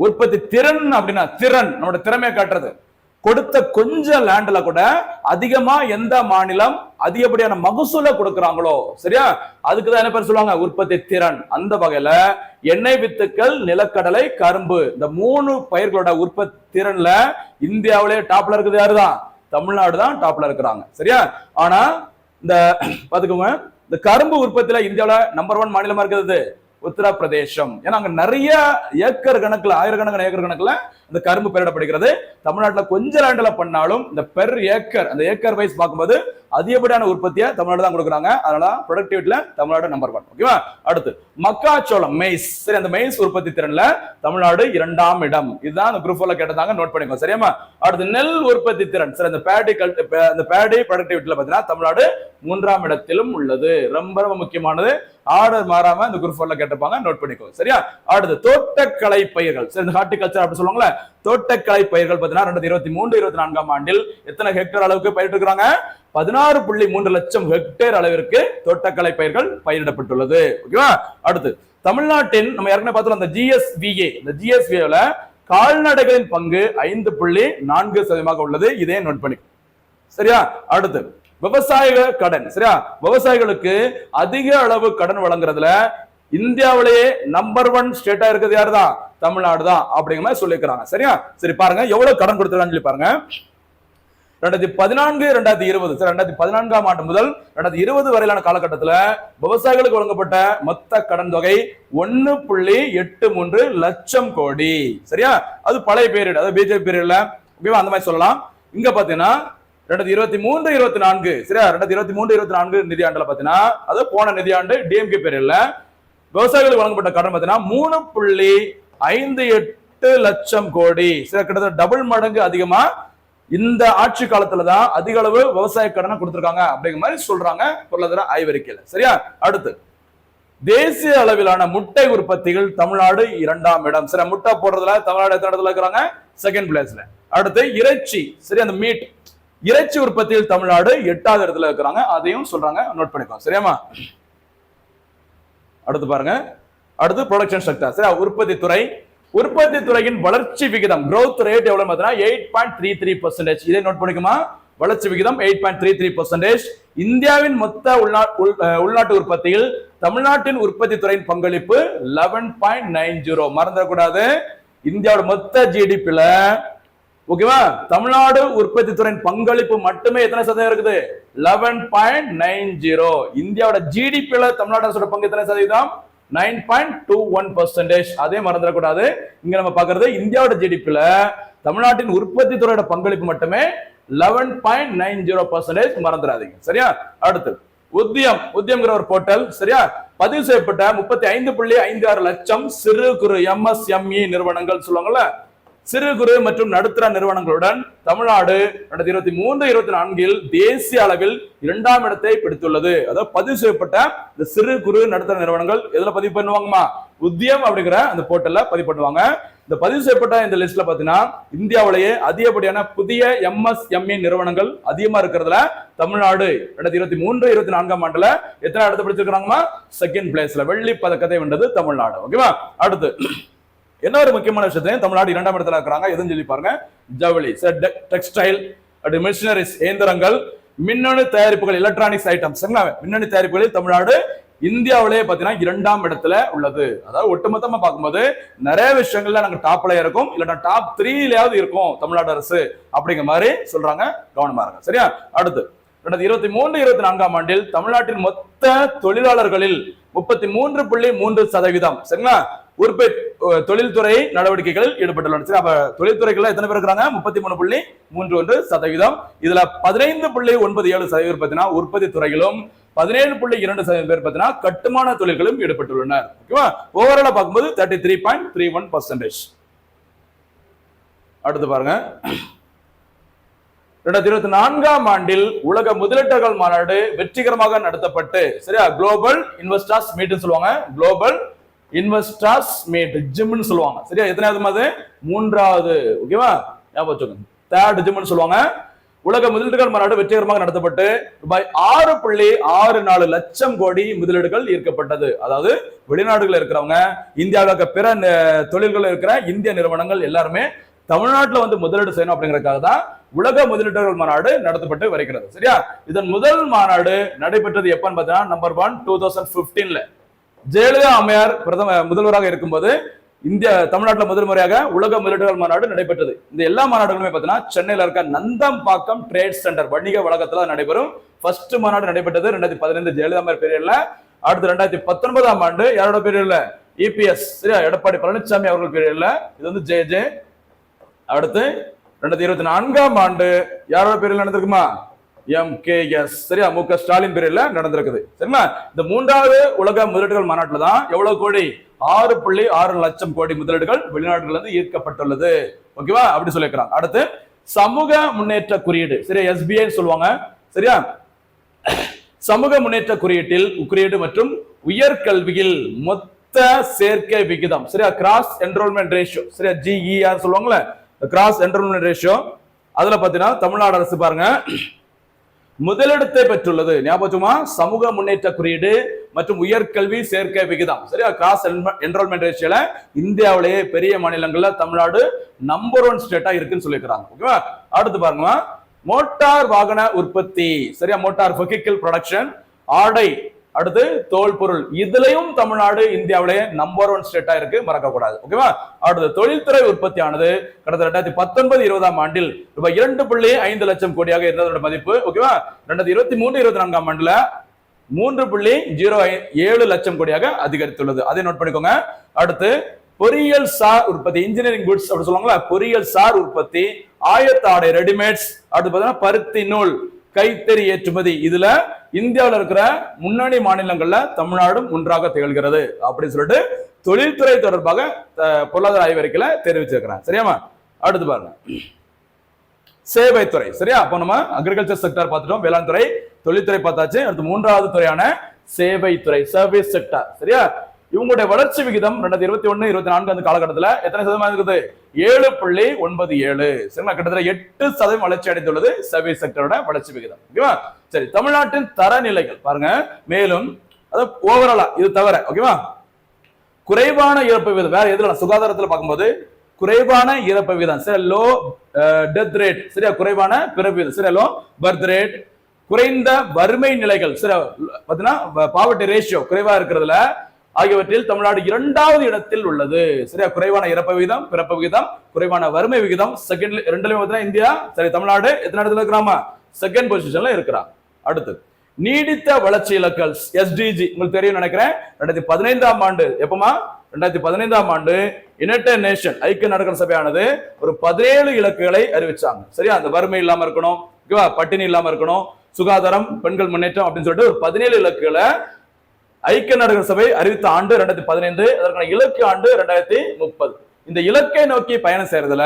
உற்பத்தி திறன் அப்படின்னா திறன், நம்மளோட திறமையை காட்டுறது. கொடுத்த கொஞ்சம் லேண்ட்ல கூட அதிகமா எந்த மாநிலம் அதிகப்படியான மகசூலை கொடுக்கறாங்களோ, சரியா, அதுக்குதான் என்ன பேர் சொல்லுவாங்க? உற்பத்தி திறன். அந்த வகையில எண்ணெய் வித்துக்கள், நிலக்கடலை, கரும்பு, இந்த 3 பயிர்களோட உற்பத்தி திறன்ல இந்தியாவிலே டாப்ல இருக்குது யாருதான்? தமிழ்நாடு தான் டாப்ல இருக்கிறாங்க. சரியா? ஆனா இந்த பாத்துக்கோங்க, இந்த கரும்பு உற்பத்தியில இந்தியாவில நம்பர் 1 மாநிலமா இருக்கிறது உத்தரப்பிரதேசம். ஏன்னா அங்க நிறைய ஏக்கர் கணக்குல, ஆயிரக்கணக்கான ஏக்கர் கணக்குல இந்த கரும்பு பயிரிடப்படுகிறது. தமிழ்நாட்டுல கொஞ்ச லேண்ட்ல பண்ணாலும் இந்த பெர் ஏக்கர், அந்த ஏக்கர் வைஸ் பார்க்கும்போது அதிகப்படியான உற்பத்தியை தமிழ்நாடு தான் கொடுக்குறாங்க. அதனால ப்ரொடக்டிவிட்டில தமிழ்நாடு நம்பர் 1. ஓகேவா? அடுத்து மக்காச்சோளம், மெய்ஸ். சரி, அந்த மெய்ஸ் உற்பத்தி திறன்ல தமிழ்நாடு 2ஆம் இடம். இதுதான் அந்த குரூப் 4ல கேட்டதாங்க, நோட் பண்ணிக்கோ. சரியாமா? அடுத்து நெல் உற்பத்தி திறன், சரி, அந்த பேடி ப்ரொடக்டிவிட்டில பாத்தீங்கன்னா தமிழ்நாடு 3ஆம் இடத்திலும் உள்ளது. ரொம்ப ரொம்ப முக்கியமானது, ஆர்டர் மாறாம இந்த குரூப் 4ல கேட்டிருப்பாங்க, நோட் பண்ணிக்கோ. சரியா? அடுத்து தோட்டக்கலை பயிர்கள், சரி, இந்த ஹார்டிகல்ச்சர் அப்படி சொல்லுவாங்கல்ல, தோட்டக்கலை பயிர்கள் பாத்தீங்கன்னா 2023, 24ஆம் ஆண்டில் எத்தனை ஹெக்டேர் அளவுக்கு பயிரிட்டு இருக்காங்க? 16.3 லட்சம் ஹெக்டேர் அளவிற்கு தோட்டக்கலை பயிர்கள் பயிரிடப்பட்டுள்ளது. ஓகேவா? அடுத்து தமிழ்நாட்டின் நம்ம ஏற்கனவே பார்த்தோம் அந்த ஜிஎஸ்விஏ, இந்த ஜிஎஸ்விஏல கால்நடைகளின் பங்கு 5.4% உள்ளது. இதே நோட் பண்ணி. சரியா? அடுத்து விவசாய கடன். சரியா? விவசாயிகளுக்கு அதிக அளவு கடன் வழங்குறதுல இந்தியாவிலேயே நம்பர் 1 ஸ்டேட்டா இருக்குது யாருதான்? தமிழ்நாடு தான் அப்படிங்கிற மாதிரி சொல்லியிருக்காங்க. சரியா? சரி, பாருங்க எவ்வளவு கடன் கொடுத்துருக்கான்னு சொல்லி பாருங்க. 2014, 2020, 2014ஆம் ஆண்டு முதல் 2020 வரையிலான காலகட்டத்தில் விவசாயிகளுக்கு வழங்கப்பட்ட மொத்த கடன் தொகை 1.83 லட்சம் கோடி. சரியா? அது பழைய பீரியட், அதாவது பிஜேபி பீரியட்ல அந்த மாதிரி சொல்லலாம். இங்க பாத்தீங்கன்னா 2023, 24, சரியா, 2023, 24 நிதியாண்டுல பாத்தீங்கன்னா, அது போன நிதியாண்டு டிஎம்கே பீரியட்ல விவசாயிகளுக்கு வழங்கப்பட்ட கடன் பாத்தீங்கன்னா 3.58 8 லட்சம் கோடி, கிட்டத்தட்ட டபுள் மடங்கு அதிகமா இந்த ஆட்சி காலத்துலதான் அதிக அளவு விவசாய கடனை கொடுத்திருக்காங்க அப்படிங்கிற மாதிரி சொல்றாங்க பொருளாதார ஆய்வறிக்கையில. சரியா? அடுத்து தேசிய அளவிலான முட்டை உற்பத்திகள் தமிழ்நாடு 2ஆம் இடம். சரி, முட்டை போடுறதுல தமிழ்நாடு எத்தனை இடத்துல இருக்கிறாங்க? செகண்ட் பிளேஸ்ல. அடுத்து இறைச்சி, சரி, அந்த மீட் இறைச்சி உற்பத்தியில் தமிழ்நாடு 8வது இடத்துல இருக்கிறாங்க. அதையும் சொல்றாங்க, நோட் பண்ணிக்கோ. சரியாமா? அடுத்து பாருங்க, அடுத்து ப்ரொடக்ஷன் செக்டர். சரி, உற்பத்தி துறை. உற்பத்தி துறையின் வளர்ச்சி விகிதம் growth rate எவ்வளவு பார்த்தீங்கன்னா 8.33%. இதை நோட் பண்ணிக்குமா? வளர்ச்சி விகிதம் 8.33%. இந்தியாவின் மொத்த உள்நாட்டு உற்பத்தியில் தமிழ்நாட்டின் உற்பத்தி துறையின் பங்களிப்பு 11.90. மறந்துடக்கூடாது, இந்தியாவோட மொத்த ஜிடிபில ஓகேவா தமிழ்நாடு உற்பத்தி துறையின் பங்களிப்பு மட்டுமே எத்தனை சதவீதம் இருக்குது? 11.90. இந்தியாவோட ஜிடிபில தமிழ்நாடு அரசோட பங்கு எத்தனை சதவீதம்? 9.21%. அதே மறந்துடக்கூடாது. இங்க நம்ம பாக்குறது இந்தியாவோட ஜிடிபில தமிழ்நாட்டின் உற்பத்தி துறையோட பங்களிப்பு மட்டுமே 11.90%. மறந்துடாதீங்க. சரியா? அடுத்து உத்தியம்ங்கிற ஒரு போர்ட்டல். சரியா? பதிவு செய்யப்பட்ட 35.56 லட்சம் சிறு குறு MSME நிறுவனங்கள் சொல்லுவாங்கல்ல, சிறு குறு மற்றும் நடுத்தர நிறுவனங்களுடன் தமிழ்நாடு 2023-24 தேசிய அளவில் 2ஆம் இடத்தை பிடித்துள்ளது. அதாவது பதிவு செய்யப்பட்ட இந்த சிறு குறு நடுத்தர நிறுவனங்கள் எதுல பதிவு பண்ணுவாங்கம்மா? உத்தியம் அப்படிங்கிற அந்த போர்ட்டல்ல பதிவு பண்ணுவாங்க. இந்த பதிவு செய்யப்பட்ட இந்த லிஸ்ட்ல பாத்தீங்கன்னா இந்தியாவிலேயே அதிகப்படியான புதிய MSME நிறுவனங்கள் அதிகமா இருக்கிறதுல தமிழ்நாடு 2023-24 ஆண்டுல எத்தனை இடத்தை பிடிச்சிருக்காங்கம்மா? செகண்ட் பிளேஸ்ல. வெள்ளி பதக்கத்தை வென்றது தமிழ்நாடு. ஓகேவா? அடுத்து என்ன ஒரு முக்கியமான விஷயத்தையும் தமிழ்நாடு 2ஆம் இடத்துல இருக்கிறாங்க. எதுன்னு சொல்லி பாருங்க. ஜவுளி, டெக்ஸ்டைல், மிஷினரிஸ், இயந்திரங்கள், மின்னணு தயாரிப்புகள், எலக்ட்ரானிக்ஸ் ஐட்டம்ஸ். மின்னணு தயாரிப்புகளில் தமிழ்நாடு இந்தியாவிலேயே பாத்தீங்கன்னா 2ஆம் இடத்துல உள்ளது. அதாவது ஒட்டுமொத்தமா பார்க்கும்போது நிறைய விஷயங்கள்ல நாங்க டாப்ல இருக்கும், இல்ல டாப் 3லயாவது இருக்கும் தமிழ்நாடு அரசு அப்படிங்கிற மாதிரி சொல்றாங்க. கவனமா இருங்க. சரியா? அடுத்து 2023-24 ஆண்டில் தமிழ்நாட்டின் மொத்த தொழிலாளர்களில் 33.3%. சரிங்களா? தொழில்துறை நடவடிக்கைகளில் ஈடுபட்டுள்ளனர். சரி, அப்ப தொழில்துறைகள் எத்தனை பேர் இருக்கிறாங்க? 33.31%. இதுல 15.97% பார்த்தீங்கன்னா உற்பத்தி துறையிலும் 17.2% பேர் பார்த்தீங்கன்னா கட்டுமான தொழில்களும் ஈடுபட்டுள்ளனர். ஓகேவா? ஓவராலா பார்க்கும்போது 33.31%. அடுத்து பாருங்க, 2024ஆம் ஆண்டில் உலக முதலீட்டாளர்கள் மாநாடு வெற்றிகரமாக நடத்தப்பட்டு, சரியா, குளோபல் இன்வெஸ்டர்ஸ் மீட் சொல்லுவாங்க, குளோபல் இன்வெஸ்டர்ஸ் மீட் ஜிம்னு சொல்லுவாங்க. சரியா? எத்தனாவது மாது? 3வது. ஓகேவா? ஞாபகம் வச்சுக்கோங்க. தேர்ட் ஜிம்னு சொல்லுவாங்க. உலக முதலீடுகள் மாநாடு வெற்றிகரமாக நடத்தப்பட்டு ரூபாய் 6.64 லட்சம் கோடி முதலீடுகள் ஈர்க்கப்பட்டது. அதாவது வெளிநாடுகள் இருக்கிறவங்க, இந்தியாவுக்கு பிற தொழில்கள் இருக்கிற இந்திய நிறுவனங்கள் எல்லாருமே தமிழ்நாட்டில் வந்து முதலீடு செய்யணும் அப்படிங்கறதுக்காக தான் உலக முதலீட்டாளர்கள் மாநாடு நடத்தப்பட்டு வருகிறது. சரியா? இதன் முதல் மாநாடு நடைபெற்றது எப்பன்னு பார்த்தீங்கன்னா நம்பர் 1 2015ல ஜெயலலிதா அம்மையார் முதல்வராக இருக்கும்போது தமிழ்நாட்டில் முதல் முறையாக உலக முதலீட்டாளர்கள் மாநாடு நடைபெற்றது. இந்த எல்லா மாநாடுகளுமே பார்த்தீங்கன்னா சென்னையில் இருக்க நந்தம்பாக்கம் ட்ரேட் சென்டர் வணிக வளாகத்துல நடைபெறும். ஃபர்ஸ்ட் மாநாடு நடைபெற்றது 2015 ஜெயலலிதா அம்மையார் பீரியட்ல. அடுத்து 2019ஆம் ஆண்டு யாரோட பீரியட்ல? EPS, சரியா, எடப்பாடி பழனிசாமி அவர்கள் பீரியட்ல. இது வந்து JJ. அடுத்து 2024ஆம் ஆண்டு யாரோட பீரியட்ல நடந்திருக்குமா? MKS, சரியா, MK ஸ்டாலின் பீரியட்ல நடந்திருக்குது. சரிங்களா? இந்த 3வது உலக முதலீடுகள் மாநாட்டில் தான் எவ்வளவு கோடி? 6.6 லட்சம் கோடி முதலீடுகள் வெளிநாடுகள் இருந்து ஈர்க்கப்பட்டுள்ளது. ஓகேவா? அப்படி சொல்லியிருக்கிறாங்க. அடுத்து சமூக முன்னேற்ற குறியீடு, சரியா, SBI சொல்லுவாங்க. சரியா? சமூக முன்னேற்ற குறியீடு மற்றும் உயர்கல்வியில் மொத்த சேர்க்கை விகிதம், சரியா, கிராஸ் என்ரோல்மெண்ட் ரேஷியோ, சரியா, GER சொல்லுவாங்கல்ல, கிராஸ் என்ரோல்மெண்ட் ரேஷியோ. அதுல பாத்தீங்கன்னா தமிழ்நாடு அரசு பாருங்க முதலிடத்தை பெற்றுள்ளது. ஞாபகமா? சமூக முன்னேற்ற குறியீடு மற்றும் உயர்கல்வி சேர்க்கை விகிதம், சரியா, கிராஸ் என்ரோல்மெண்ட் ரேஷியோல இந்தியாவிலேயே பெரிய மாநிலங்கள்ல தமிழ்நாடு நம்பர் 1 ஸ்டேட்டா இருக்குன்னு சொல்லியிருக்காங்க. ஓகேவா? அடுத்து பாருங்க, மோட்டார் வாகன உற்பத்தி, சரியா, மோட்டார் வெஹிக்கிள் ப்ரொடக்ஷன், ஆடை, அடுத்து தோல் பொருள், இதுலயும் தமிழ்நாடு இந்தியாவிலேயே நம்பர் 1 ஸ்டேட்டா இருக்கு, மறக்க கூடாது. ஓகேவா? அடுத்து தொழில்துறை உற்பத்தியானது கடந்த 2019-20ஆம் ஆண்டில் ரூபாய் 2.5 லட்சம் கோடியாக இருந்ததோட மதிப்பு, ஓகேவா, 2023-24ஆம் ஆண்டுல 3.07 லட்சம் கோடியாக அதிகரித்துள்ளது. அதை நோட் பண்ணிக்கோங்க. அடுத்து பொறியியல் சார் உற்பத்தி, இன்ஜினியரிங் குட்ஸ் அப்படி சொல்லுவாங்களா, பொறியியல் சார் உற்பத்தி, ஆயத்த ஆடை, ரெடிமேட்ஸ், அடுத்து பார்த்தீங்கன்னா பருத்தி நூல், கைத்தறி ஏற்றுமதி, இதுல இந்தியாவில் இருக்கிற முன்னணி மாநிலங்கள்ல தமிழ்நாடும் ஒன்றாக திகழ்கிறது அப்படின்னு சொல்லிட்டு தொழில்துறை தொடர்பாக பொருளாதார ஆய்வறிக்கையில தெரிவிச்சிருக்கிறாங்க. சரியாமா? அடுத்து பாருங்க, சேவைத்துறை. சரியா? அப்போ நம்ம அக்ரிகல்ச்சர் செக்டர் பார்த்துட்டோம், வேளாண் துறை, தொழில்துறை பார்த்தாச்சு. அடுத்து மூன்றாவது துறையான சேவைத்துறை, சர்வீஸ் செக்டர். சரியா? இவங்களுடைய வளர்ச்சி விகிதம் 2021-24 அந்த காலகட்டத்தில் எத்தனை சதவீதம் இருக்குது? 7.97. சரிங்களா? கிட்டத்தட்ட 8% வளர்ச்சி அடைந்துள்ளது சர்வீஸ் செக்டரோட வளர்ச்சி விகிதம். ஓகேவா? சரி, தமிழ்நாட்டின் தரநிலைகள் பாருங்க. மேலும் அதாவது ஓவராலா இது தவிர, ஓகேவா, குறைவான இறப்பு விகிதம் வேற எதுல சுகாதாரத்தில் பார்க்கும்போது குறைவான இறப்பு விகிதம், சரி, லோ டெத் ரேட், சரியா, குறைவான பிறப்பு விகிதம், சரி, லோ பர்த் ரேட், குறைந்த வறுமை நிலைகள், சரி, பாத்தீங்கன்னா பாவர்ட்டி ரேஷியோ குறைவா இருக்கிறதுல ஆகியவற்றில் தமிழ்நாடு 2வது இடத்தில் உள்ளது. சரியா? குறைவான இறப்பு விகிதம், பிறப்பு விகிதம், குறைவான வறுமை விகிதம் செகண்ட், ரெண்டுலயும் இந்தியா, சரி, தமிழ்நாடு எத்தனை இடத்துல இருக்கிறாமா? செகண்ட் பொசிஷன்ல இருக்கிறாங்க. அடுத்து நீடித்த வளர்ச்சி இலக்குகள் SDG உங்களுக்கு தெரியும் நினைக்கிறேன். 2015ஆம் ஆண்டு, எப்பமா? 2015ஆம் ஆண்டு யுனைடெட் நேஷன் ஐக்கிய நாடுகள் சபையானது ஒரு 17 இலக்குகளை அறிவிச்சாங்க. சரியா? அந்த வறுமை இல்லாம இருக்கணும், பட்டினி இல்லாம இருக்கணும், சுகாதாரம், பெண்கள் முன்னேற்றம் அப்படின்னு சொல்லிட்டு ஒரு 17 இலக்குகளை ஐக்கிய நாடுகள் சபை அறிவித்த ஆண்டு 2015. அதற்கான இலக்கு ஆண்டு 2030. இந்த இலக்கை நோக்கி பயணம் செய்யறதுல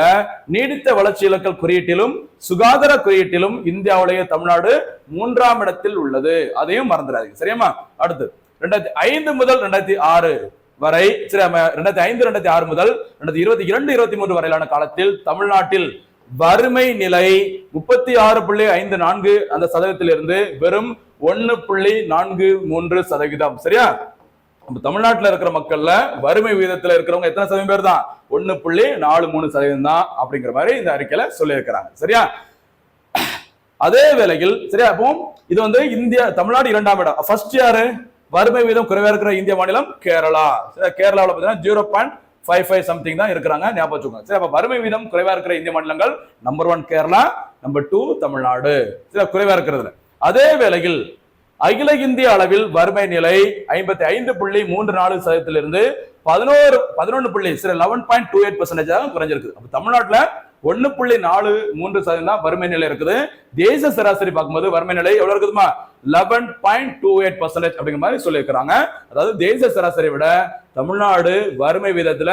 நீடித்த வளர்ச்சி இலக்கல் குறியீட்டிலும் சுகாதார குறியீட்டிலும் இந்தியாவிலேயே தமிழ்நாடு 3ஆம் இடத்தில் உள்ளது. அதையும் மறந்துடாதீங்க. சரியாமா? அடுத்து 2005 முதல் 2006 வரை, சரி, 2005-2006 முதல் 2022-23 வரையிலான காலத்தில் தமிழ்நாட்டில் வறுமை நிலை 36.54 அந்த சதவீதத்திலிருந்து வெறும் 1.43%. சரியா? தமிழ்நாட்டில் இருக்கிற மக்கள்ல வறுமை விகிதத்தில் இருக்கிறவங்க எத்தனை சதவீதம் பேர் தான்? 1.43% தான் அப்படிங்கிற மாதிரி இந்த அறிக்கையில சொல்லி இருக்கிறாங்க. சரியா? அதே வேளையில், சரியா, அப்போ இது இந்தியா, தமிழ்நாடு 2ஆம் இடம். ஃபர்ஸ்ட் யாரு? வறுமை வீதம் குறைவா இருக்கிற இந்திய மாநிலம் கேரளா. கேரளாவில் பார்த்தீங்கன்னா 0.55 சம்திங் தான் இருக்கிறாங்க, ஞாபகம் வச்சுக்கோங்க. சரி, அப்ப வறுமை வீதம் குறைவா இருக்கிற இந்திய மாநிலங்கள் நம்பர் 1 கேரளா, நம்பர் 2 தமிழ்நாடு. சரி, குறைவா இருக்கிறதுல. அதே வேளையில் அகில இந்திய அளவில் வறுமை நிலை 55.34%இருந்து 11.28% குறைஞ்சிருக்கு. அப்ப தமிழ்நாட்டுல 1.43% வறுமை நிலை இருக்குது. தேச சராசரி பார்க்கும்போது வறுமை நிலை எவ்வளவு இருக்குதுமா? 11.28% அப்படிங்கிற மாதிரி சொல்லி இருக்கிறாங்க. அதாவது தேச சராசரி விட தமிழ்நாடு வறுமை வீதத்துல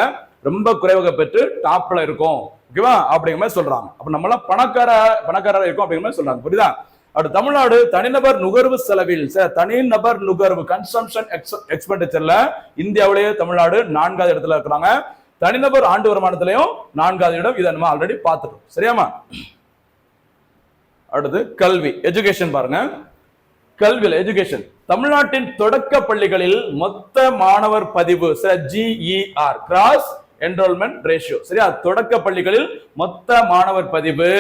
ரொம்ப குறைவாக பெற்று டாப்ல இருக்கும். ஓகேவா? அப்படிங்கிற மாதிரி சொல்றாங்க. அப்ப நம்ம எல்லாம் பணக்காரா இருக்கும் அப்படிங்கிற மாதிரி சொல்றாங்க. புரியுதா? அடுத்து தமிழ்நாடு தனிநபர் நுகர்வு செலவில், தனிநபர் நுகர்வு கன்சம்ஷன் எக்ஸ்பெண்டிச்சர்ல இந்தியாவிலேயே தமிழ்நாடு 4வது இடத்துல இருக்கிறாங்க. தனிநபர் ஆண்டு வருமானத்திலையும் 4வது இடம். இதை நம்ம ஆல்ரெடி பார்த்துட்டோம். சரியாமா? அடுத்து கல்வி, எஜுகேஷன் பாருங்க. கல்வியில் எஜுகேஷன், தமிழ்நாட்டின் தொடக்க பள்ளிகளில் மொத்த மாணவர் பதிவு, GER கிராஸ் என்ரோல்மெண்ட் ரேஷியோ, சரியா, தொடக்க பள்ளிகளில் மொத்த மாணவர் பதிவு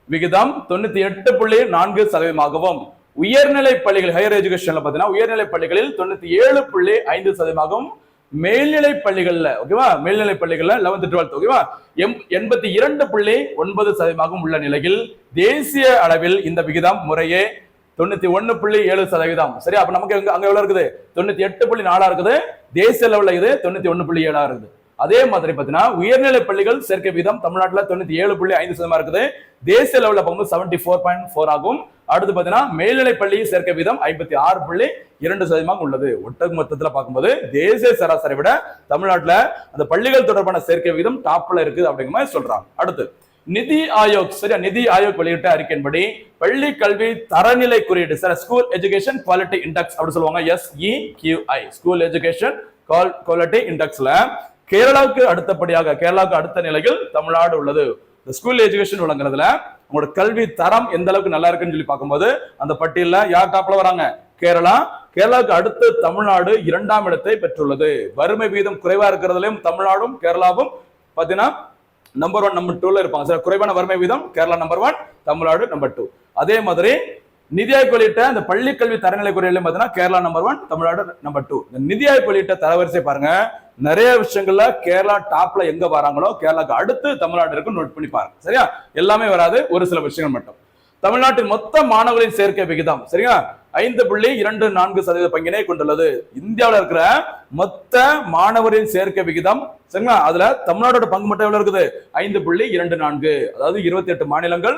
விகிதம் 98.4%, உயர்நிலை பள்ளிகள் ஹையர் எஜுகேஷன்ல பாத்தீங்கன்னா உயர்நிலை பள்ளிகளில் 97.5%, மேல்நிலை பள்ளிகள்ல, ஓகேவா, மேல்நிலை பள்ளிகள்ல 11th 12th, ஓகேவா, 82.9% உள்ள நிலையில் தேசிய அளவில் இந்த விகிதம் முறையே 91.7%. சரி, அப்ப நமக்கு அங்க எவ்வளவு இருக்குது? 98.4 இருக்குது. தேசிய லெவல்ல இது 91.7 இருக்குது. அதே மாதிரி பாத்தீங்கன்னா உயர்நிலை பள்ளிகள் சேர்க்கை வீதம் தமிழ்நாட்டுல 97.5% இருக்குது. தேசிய லெவல்ல பார்க்கும்போது 74.4 ஆகும். அடுத்து பாத்தீங்கன்னா மேல்நிலை பள்ளி சேர்க்கை வீதம் 56.2% உள்ளது. ஒட்டக மொத்தத்துல பார்க்கும்போது தேசிய சராசரி விட தமிழ்நாட்டுல அந்த பள்ளிகள் தொடர்பான சேர்க்கை வீதம் டாப்ல இருக்குது அப்படிங்கிற மாதிரி சொல்றாங்க. அடுத்து நிதி ஆயோக், சரியா, நிதி ஆயோக் வெளியிட்ட அறிக்கையின்படி பள்ளி கல்வி தரநிலை குறியீடு, sir, school education quality index அப்படி சொல்லுவாங்க, SEQI, ஸ்கூல் எஜுகேஷன் குவாலிட்டி இண்டெக்ஸ்ல கேரளாவுக்கு அடுத்தபடியாக, கேரளாவுக்கு அடுத்த நிலையில் தமிழ்நாடு உள்ளது. இந்த ஸ்கூல் எஜுகேஷன் வழங்குறதுல உங்களோட கல்வி தரம் எந்த அளவுக்கு நல்லா இருக்குன்னு சொல்லி பார்க்கும்போது அந்த பட்டியல யார் டாப்ல வராங்க? கேரளா. கேரளாவுக்கு அடுத்து தமிழ்நாடு 2ஆம் இடத்தை பெற்றுள்ளது. வறுமை வீதம் குறைவா இருக்கிறதுலயும் தமிழ்நாடும் கேரளாவும் பாத்தீங்கன்னா நம்பர் 1 நம்பர் 2ல இருப்பாங்க. சார், குறைவான வறுமை வீதம் கேரளா நம்பர் 1, தமிழ்நாடு நம்பர் 2. அதே மாதிரி நிதி ஆயோக் வெளியிட்ட இந்த பள்ளி கல்வி தரநிலை குறியீடுல பாத்தீங்கன்னா கேரளா நம்பர் 1, தமிழ்நாடு நம்பர் 2. இந்த நிதி ஆயோக் வெளியிட்ட தரவரிசை பாருங்க, நிறைய விஷயங்கள்ல கேரளா டாப்ல எங்க வராங்களோ கேரளாக்கு அடுத்து தமிழ்நாடு இருக்கு, நோட் பண்ணி பாருங்க. சரியா? எல்லாமே வராது, ஒரு சில விஷயங்கள் மட்டும். தமிழ்நாட்டின் மொத்த மாணவர்களின் சேர்க்கை விகிதம், சரியா, 5.24% பங்கினை கொண்டுள்ளது. இந்தியாவில் இருக்கிற மொத்த மாணவரின் சேர்க்கை விகிதம், சரிங்களா, அதுல தமிழ்நாடோட பங்கு மட்டும் எவ்வளவு இருக்குது? 5.24. அதாவது 28 மாநிலங்கள்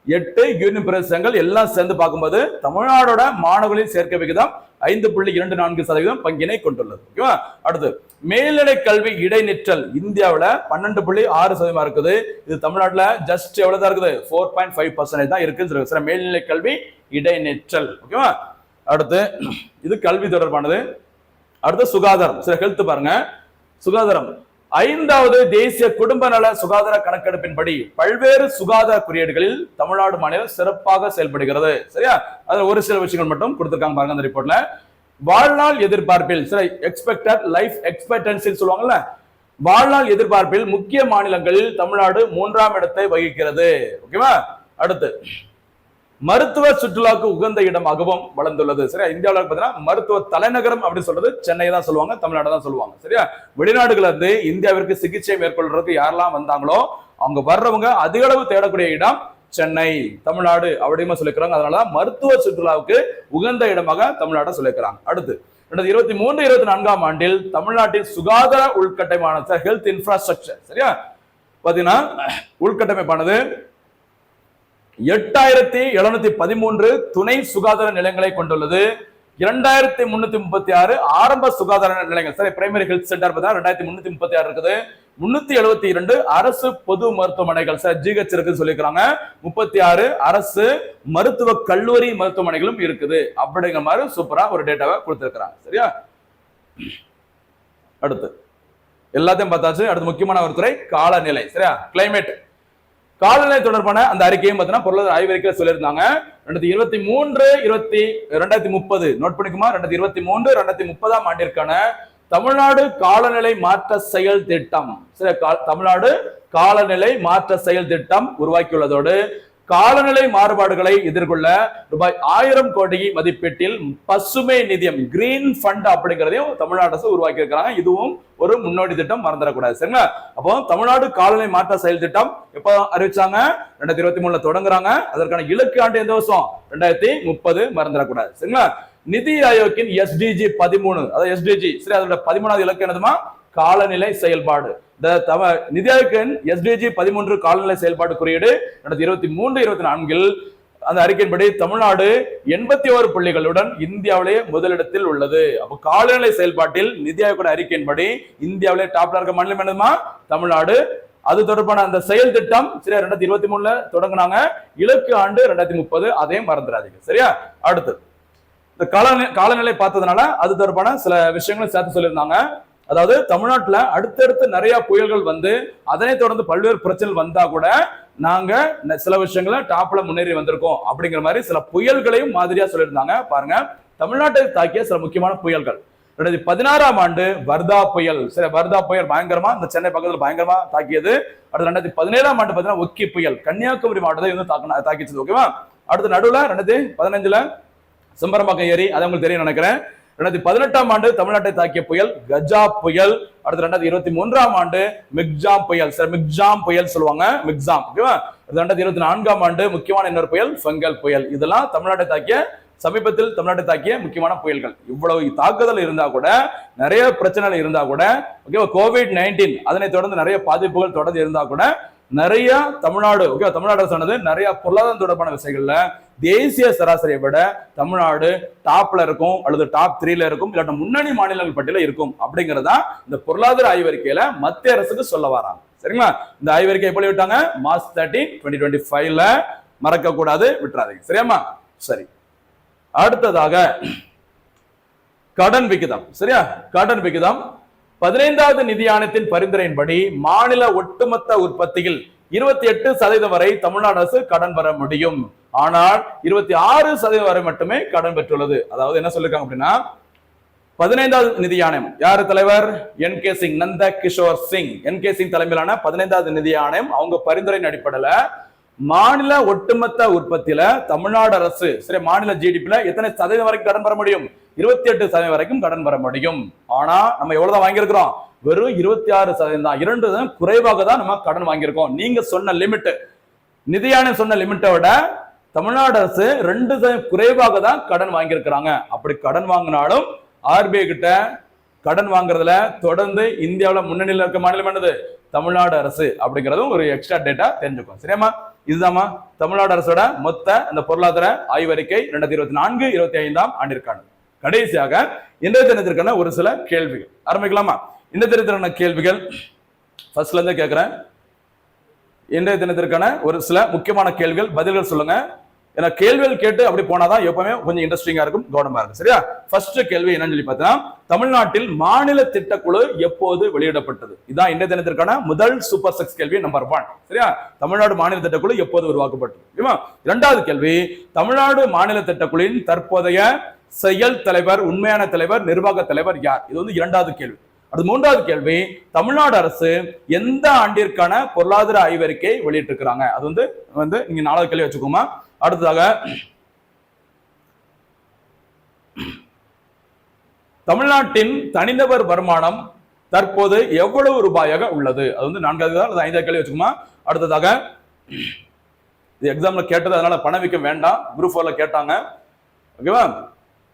8 யூனியன் பிரதேசங்கள் எல்லாம் சேர்ந்து பார்க்கும்போது தமிழ்நாடோட மாணவர்களின் சேர்க்கை விகிதம் 5.24% பங்கினை கொண்டுள்ளது. ஓகேவா? அடுத்து மேல்நிலை கல்வி இடைநிற்றல் இந்தியாவில் 12.6% இருக்குது. இது தமிழ்நாட்டில் ஜஸ்ட் எவ்வளவுதான் இருக்குது? 4.5% தான் இருக்கு. மேல்நிலை கல்வி இடைநிற்றல். ஓகேவா? அடுத்து இது கல்வி தொடர்பானது. அடுத்து சுகாதாரம். ஹெல்த் பாருங்க. சுகாதாரம் 5வது தேசிய குடும்ப நல சுகாதார கணக்கெடுப்பின்படி பல்வேறு சுகாதார குறியீடுகளில் தமிழ்நாடு மாநிலம் சிறப்பாக செயல்படுகிறது. சரியா? அதுல ஒரு சில விஷயங்கள் மட்டும் கொடுத்திருக்காங்க பாருங்க அந்த ரிப்போர்ட்ல. வாழ்நாள் எதிர்பார்ப்பில் எக்ஸ்பெக்டட் லைஃப் எக்ஸ்பெக்டன்சி சொல்லுவாங்கல்ல, வாழ்நாள் எதிர்பார்ப்பில் முக்கிய மாநிலங்களில் தமிழ்நாடு 3ஆம் இடத்தை வகிக்கிறது. ஓகேவா? அடுத்து மருத்துவ சுற்றுலாவுக்கு உகந்த இடமாகவும் வளர்ந்துள்ளது. சரியா? இந்தியாவில் பார்த்தீங்கன்னா மருத்துவ தலைநகரம் அப்படின்னு சொல்றது சென்னை தான் சொல்லுவாங்க, தமிழ்நாடு தான் சொல்லுவாங்க. சரியா? வெளிநாடுகள் இருந்து இந்தியாவிற்கு சிகிச்சை மேற்கொள்றதுக்கு யாரெல்லாம் வந்தாங்களோ அவங்க வர்றவங்க அதிக அளவு தேடக்கூடிய இடம் சென்னை, தமிழ்நாடு அப்படின்னு சொல்லிக்கிறாங்க. அதனால மருத்துவ சுற்றுலாவுக்கு உகந்த இடமாக தமிழ்நாட்டை சொல்லிக்கிறாங்க. அடுத்து 2023-24 ஆண்டில் தமிழ்நாட்டின் சுகாதார உள்கட்டமைப்பான ஹெல்த் இன்ஃப்ராஸ்ட்ரக்சர் சரியா பாத்தீங்கன்னா உள்கட்டமைப்பானது 8713 துணை சுகாதார நிலையங்களை கொண்டுள்ளது. 2336 ஆரம்ப சுகாதார நிலையங்கள் சரி பிரைமரி ஹெல்த் சென்டர் 2336 இருக்குது. 372 அரசு பொது மருத்துவமனைகள் சார் ஜிஹெச் இருக்குன்னு சொல்லிக்கிறாங்க. 36 அரசு மருத்துவ கல்லூரி மருத்துவமனைகளும் இருக்குது. அப்படிங்கிற மாதிரி சூப்பரா ஒரு டேட்டாவை கொடுத்திருக்கிறாங்க. சரியா? அடுத்து எல்லாத்தையும் பார்த்தாச்சு. அடுத்து முக்கியமான ஒரு துறை காலநிலை. சரியா? கிளைமேட். காலநிலை தொடர்பான அந்த அறிக்கையும் பார்த்தீங்கன்னா பொருளாதார ஆய்வறிக்கையில் சொல்லியிருந்தாங்க. 2023-2030 நோட் பண்ணிக்குமா? 2023-2030 ஆண்டிற்கான தமிழ்நாடு காலநிலை மாற்ற செயல் திட்டம் தமிழ்நாடு காலநிலை மாற்ற செயல் திட்டம் உருவாக்கியுள்ளதோடு காலநிலை மாறுபாடுகளை எதிர்கொள்ள ரூபாய் 1000 கோடி மதிப்பீட்டில் பசுமை நிதியம் கிரீன் ஃபண்ட் அப்படிங்கிறதையும் தமிழ்நாடு அரசு உருவாக்கி இருக்கிறாங்க. இதுவும் ஒரு முன்னோடி திட்டம், மறந்துடக்கூடாது. சரிங்களா? அப்போ தமிழ்நாடு காலநிலை மாற்ற செயல் திட்டம் எப்ப அறிவிச்சாங்க? 2023 தொடங்குறாங்க. அதற்கான இலக்கு ஆண்டு எந்த வருஷம்? 2030, மறந்துடக்கூடாது. சரிங்களா? நிதி ஆயோக்கின் SDG 13 அதாவது SDG சரி அதோட 13வது இலக்கு என்னதுமா? காலநிலை செயல்பாடு. நிதி ஆயோக்கின் SDG 13 காலநிலை செயல்பாடு குறியீடு 2023-24 அந்த அறிக்கையின்படி தமிழ்நாடு 81 புள்ளிகளுடன் இந்தியாவிலேயே முதலிடத்தில் உள்ளது. அப்போ காலநிலை செயல்பாட்டில் நிதி ஆயோக அறிக்கையின்படி இந்தியாவிலே டாப்ல இருக்க மாநிலம் என்னதுமா? தமிழ்நாடு. அது தொடர்பான அந்த செயல் திட்டம் சரியா 2023 தொடங்கினாங்க. இலக்கு ஆண்டு 2030, அதையும் மறந்துடாதீங்க. சரியா? அடுத்து இந்த காலநிலை பார்த்ததுனால அது தொடர்பான சில விஷயங்களும் சேர்த்து சொல்லியிருந்தாங்க. அதாவது தமிழ்நாட்டுல அடுத்தடுத்து நிறைய புயல்கள் வந்து அதனை தொடர்ந்து பல்வேறு பிரச்சனைகள் வந்தா கூட நாங்க சில விஷயங்களை டாப்ல முன்னேறி வந்திருக்கோம் அப்படிங்கிற மாதிரி சில புயல்களையும் மாதிரியா சொல்லியிருந்தாங்க. பாருங்க, தமிழ்நாட்டை தாக்கிய சில முக்கியமான புயல்கள் 2016 ஆண்டு வர்தா புயல். சரி, வர்தா புயல் பயங்கரமா இந்த சென்னை பக்கத்தில் பயங்கரமா தாக்கியது. அடுத்து 2017 ஆண்டு பாத்தீங்கன்னா ஒக்கி புயல் கன்னியாகுமரி மாவட்டத்தை வந்து தாக்கிச்சது. ஓகேவா? அடுத்து நடுவுல 2015 செம்பரம்பாக்கம் ஏரி, அது உங்களுக்கு தெரியும் நினைக்கிறேன். 2018 ஆண்டு தமிழ்நாட்டை தாக்கிய புயல் கஜா புயல். அடுத்து 2023 ஆண்டு மிக்ஜாம் புயல். சரி, மிக்ஜாம் புயல் சொல்லுவாங்க, மிக்ஜாம். ஓகேவா? 2024 ஆண்டு முக்கியமான இன்னொரு புயல் ஃபெங்கல் புயல். இதெல்லாம் தமிழ்நாட்டை தாக்கிய சமீபத்தில் தமிழ்நாட்டை தாக்கிய முக்கியமான புயல்கள். இவ்வளவு தாக்குதல் இருந்தா கூட நிறைய பிரச்சனைகள் இருந்தா கூட ஓகேவா COVID-19 அதனை தொடர்ந்து நிறைய பாதிப்புகள் தொடர்ந்து இருந்தா கூட நிறைய தமிழ்நாடு ஓகே தமிழ்நாடு சொன்னது நிறைய பொருளாதாரம் தொடர்பான விஷயங்கள்ல தேசிய சராசரியை விட தமிழ்நாடு டாப்ல இருக்கும் அல்லது டாப் 3ல இருக்கும் இல்லாட்ட முன்னணி மாநிலங்கள் பட்டியல இருக்கும் அப்படிங்கறதா இந்த பொருளாதார ஆய்வறிக்கையில மத்திய அரசுக்கு சொல்ல வராங்க. சரிங்களா? இந்த ஆய்வறிக்கை எப்படி விட்டாங்க? March 13, 2025 மறக்க கூடாது, விட்டுறாதீங்க. சரியாமா? சரி, அடுத்ததாக கடன் விகிதம். சரியா? கடன் விகிதம் 15வது நிதி ஆணையத்தின் பரிந்துரையின்படி மாநில ஒட்டுமொத்த உற்பத்தியில் 28% வரை தமிழ்நாடு அரசு கடன் பெற முடியும். ஆனால் 26% வரை மட்டுமே கடன் பெற்றுள்ளது. அதாவது என்ன சொல்லிருக்காங்க அப்படின்னா 15வது நிதி ஆணையம் யாரு தலைவர்? NK சிங், நந்த கிஷோர் சிங். NK சிங் தலைமையிலான 15வது நிதி ஆணையம் அவங்க பரிந்துரையின் அடிப்படையில மாநில ஒட்டுமொத்த உற்பத்தியில தமிழ்நாடு அரசு சரி மாநில GDPல எத்தனை சதவீதம் வரைக்கும் கடன் பெற முடியும்? 28% வரைக்கும் கடன் பெற முடியும். ஆனா நம்ம எவ்வளவுதான் வாங்கியிருக்கிறோம்? வெறும் 26% தான். 2% குறைவாக தான் நம்ம கடன் வாங்கியிருக்கோம். நீங்க சொன்ன லிமிட், நிதி ஆணையம் சொன்ன லிமிட்டை விட தமிழ்நாடு அரசு 2% குறைவாக தான் கடன் வாங்கியிருக்கிறாங்க. அப்படி கடன் வாங்கினாலும் RBI கிட்ட கடன் வாங்குறதுல தொடர்ந்து இந்தியாவில் முன்னணியில் இருக்க மாநிலம் என்னது? தமிழ்நாடு அரசு அப்படிங்கிறதும் ஒரு எக்ஸ்ட்ரா டேட்டா தெரிஞ்சுக்கும். சரியாமா? இதுதாம்மா தமிழ்நாடு அரசோட மொத்த இந்த பொருளாதார ஆய்வறிக்கை 2024-25 ஆண்டிற்கான. கடைசியாக இன்றைய தினத்திற்கான ஒரு சில கேள்விகள் ஆரம்பிக்கலாமா? இந்த தினத்திற்கான கேள்விகள் ஃபர்ஸ்ட்ல இருந்து கேட்கிறேன். இன்றைய தினத்திற்கான ஒரு சில முக்கியமான கேள்விகள், பதில்கள் சொல்லுங்க. ஏன்னா கேள்விகள் கேட்டு அப்படி போனாதான் எப்பவுமே கொஞ்சம் இன்ட்ரெஸ்டிங்கா இருக்கும், கவனமா இருக்கும். சரியா? ஃபர்ஸ்ட் கேள்வி என்னன்னு சொல்லி பார்த்தா, தமிழ்நாட்டில் மாநில திட்டக்குழு எப்போது வெளியிடப்பட்டது? இதான் இன்றைய தினத்திற்கான முதல் சூப்பர் 6 கேள்வி நம்பர் 1. சரியா? தமிழ்நாடு மாநில திட்டக்குழு எப்போது உருவாக்கப்பட்டது? இரண்டாவது கேள்வி, தமிழ்நாடு மாநில திட்டக்குழுவின் தற்போதைய செயல் தலைவர், உண்மையான தலைவர், நிர்வாக தலைவர் யார்? இது வந்து இரண்டாவது கேள்வி. அது மூன்றாவது கேள்வி, தமிழ்நாடு அரசு எந்த ஆண்டிற்கான பொருளாதார ஆய்வறிக்கை வெளியிட்டிருக்கிறாங்க? அது வந்து நீங்க 4வது கேள்வி வச்சுக்கோமா. அடுத்ததாக தமிழ்நாட்டின் தனிநபர் வருமானம் தற்போது எவ்வளவு ரூபாயாக உள்ளது? அது வந்து 4வது அல்லது 5வது கேள்வி வச்சுக்கோமா. அடுத்ததாக இது எக்ஸாம்ல கேட்டது, அதனால பணவீக்கம் வேண்டாம், குரூப் 4ல கேட்டாங்க. ஓகேவா?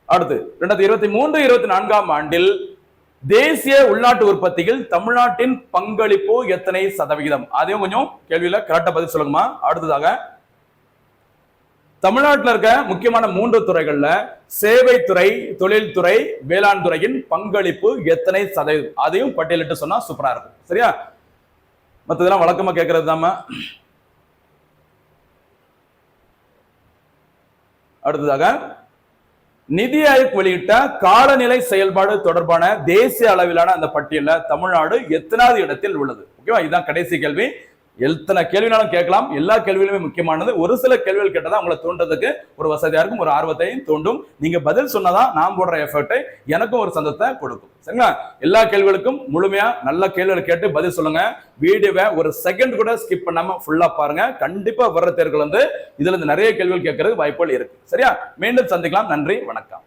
அடுத்து 2023-24 ஆண்டில் தேசிய உள்நாட்டு உற்பத்தியில் தமிழ்நாட்டின் பங்களிப்பு எத்தனை சதவிகிதம்? அதையும் கொஞ்சம் கேள்வியில கரெக்டா பதில் சொல்லுங்கம்மா. அடுத்ததாக தமிழ்நாட்டில் இருக்க முக்கியமான 3 துறைகள்ல சேவைத்துறை, தொழில்துறை, வேளாண் துறையின் பங்களிப்பு எத்தனை சதவீதம்? அதையும் பட்டியலிட்டு சொன்னா சூப்பரா இருக்கும். சரியா? மற்றதெல்லாம் வழக்கமா கேட்கறது தாம. அடுத்ததாக நிதி ஆயோக் வெளியிட்ட காலநிலை செயல்பாடு தொடர்பான தேசிய அளவிலான அந்த பட்டியல தமிழ்நாடு எத்தனாவது இடத்தில் உள்ளது? ஓகேவா? இதுதான் கடைசி கேள்வி. எத்தனை கேள்வினாலும் கேட்கலாம், எல்லா கேள்விகளுமே முக்கியமானது. ஒரு சில கேள்விகள் கேட்டதா உங்களை தோன்றதுக்கு ஒரு வசதியா இருக்கும், ஒரு ஆர்வத்தையும் தூண்டும். நீங்க பதில் சொன்னதான் நான் போடுற எஃபர்ட்டை எனக்கும் ஒரு சந்தத்தை கொடுக்கும். சரிங்களா? எல்லா கேள்விகளுக்கும் முழுமையா நல்ல கேள்விகளை கேட்டு பதில் சொல்லுங்க. வீடியோவை ஒரு செகண்ட் கூட ஸ்கிப் பண்ணாம ஃபுல்லா பாருங்க. கண்டிப்பா வர்ற தேர்வுகள் வந்து இதுல இருந்து நிறைய கேள்விகள் கேட்கறது வாய்ப்புகள் இருக்கு. சரியா? மீண்டும் சந்திக்கலாம். நன்றி, வணக்கம்.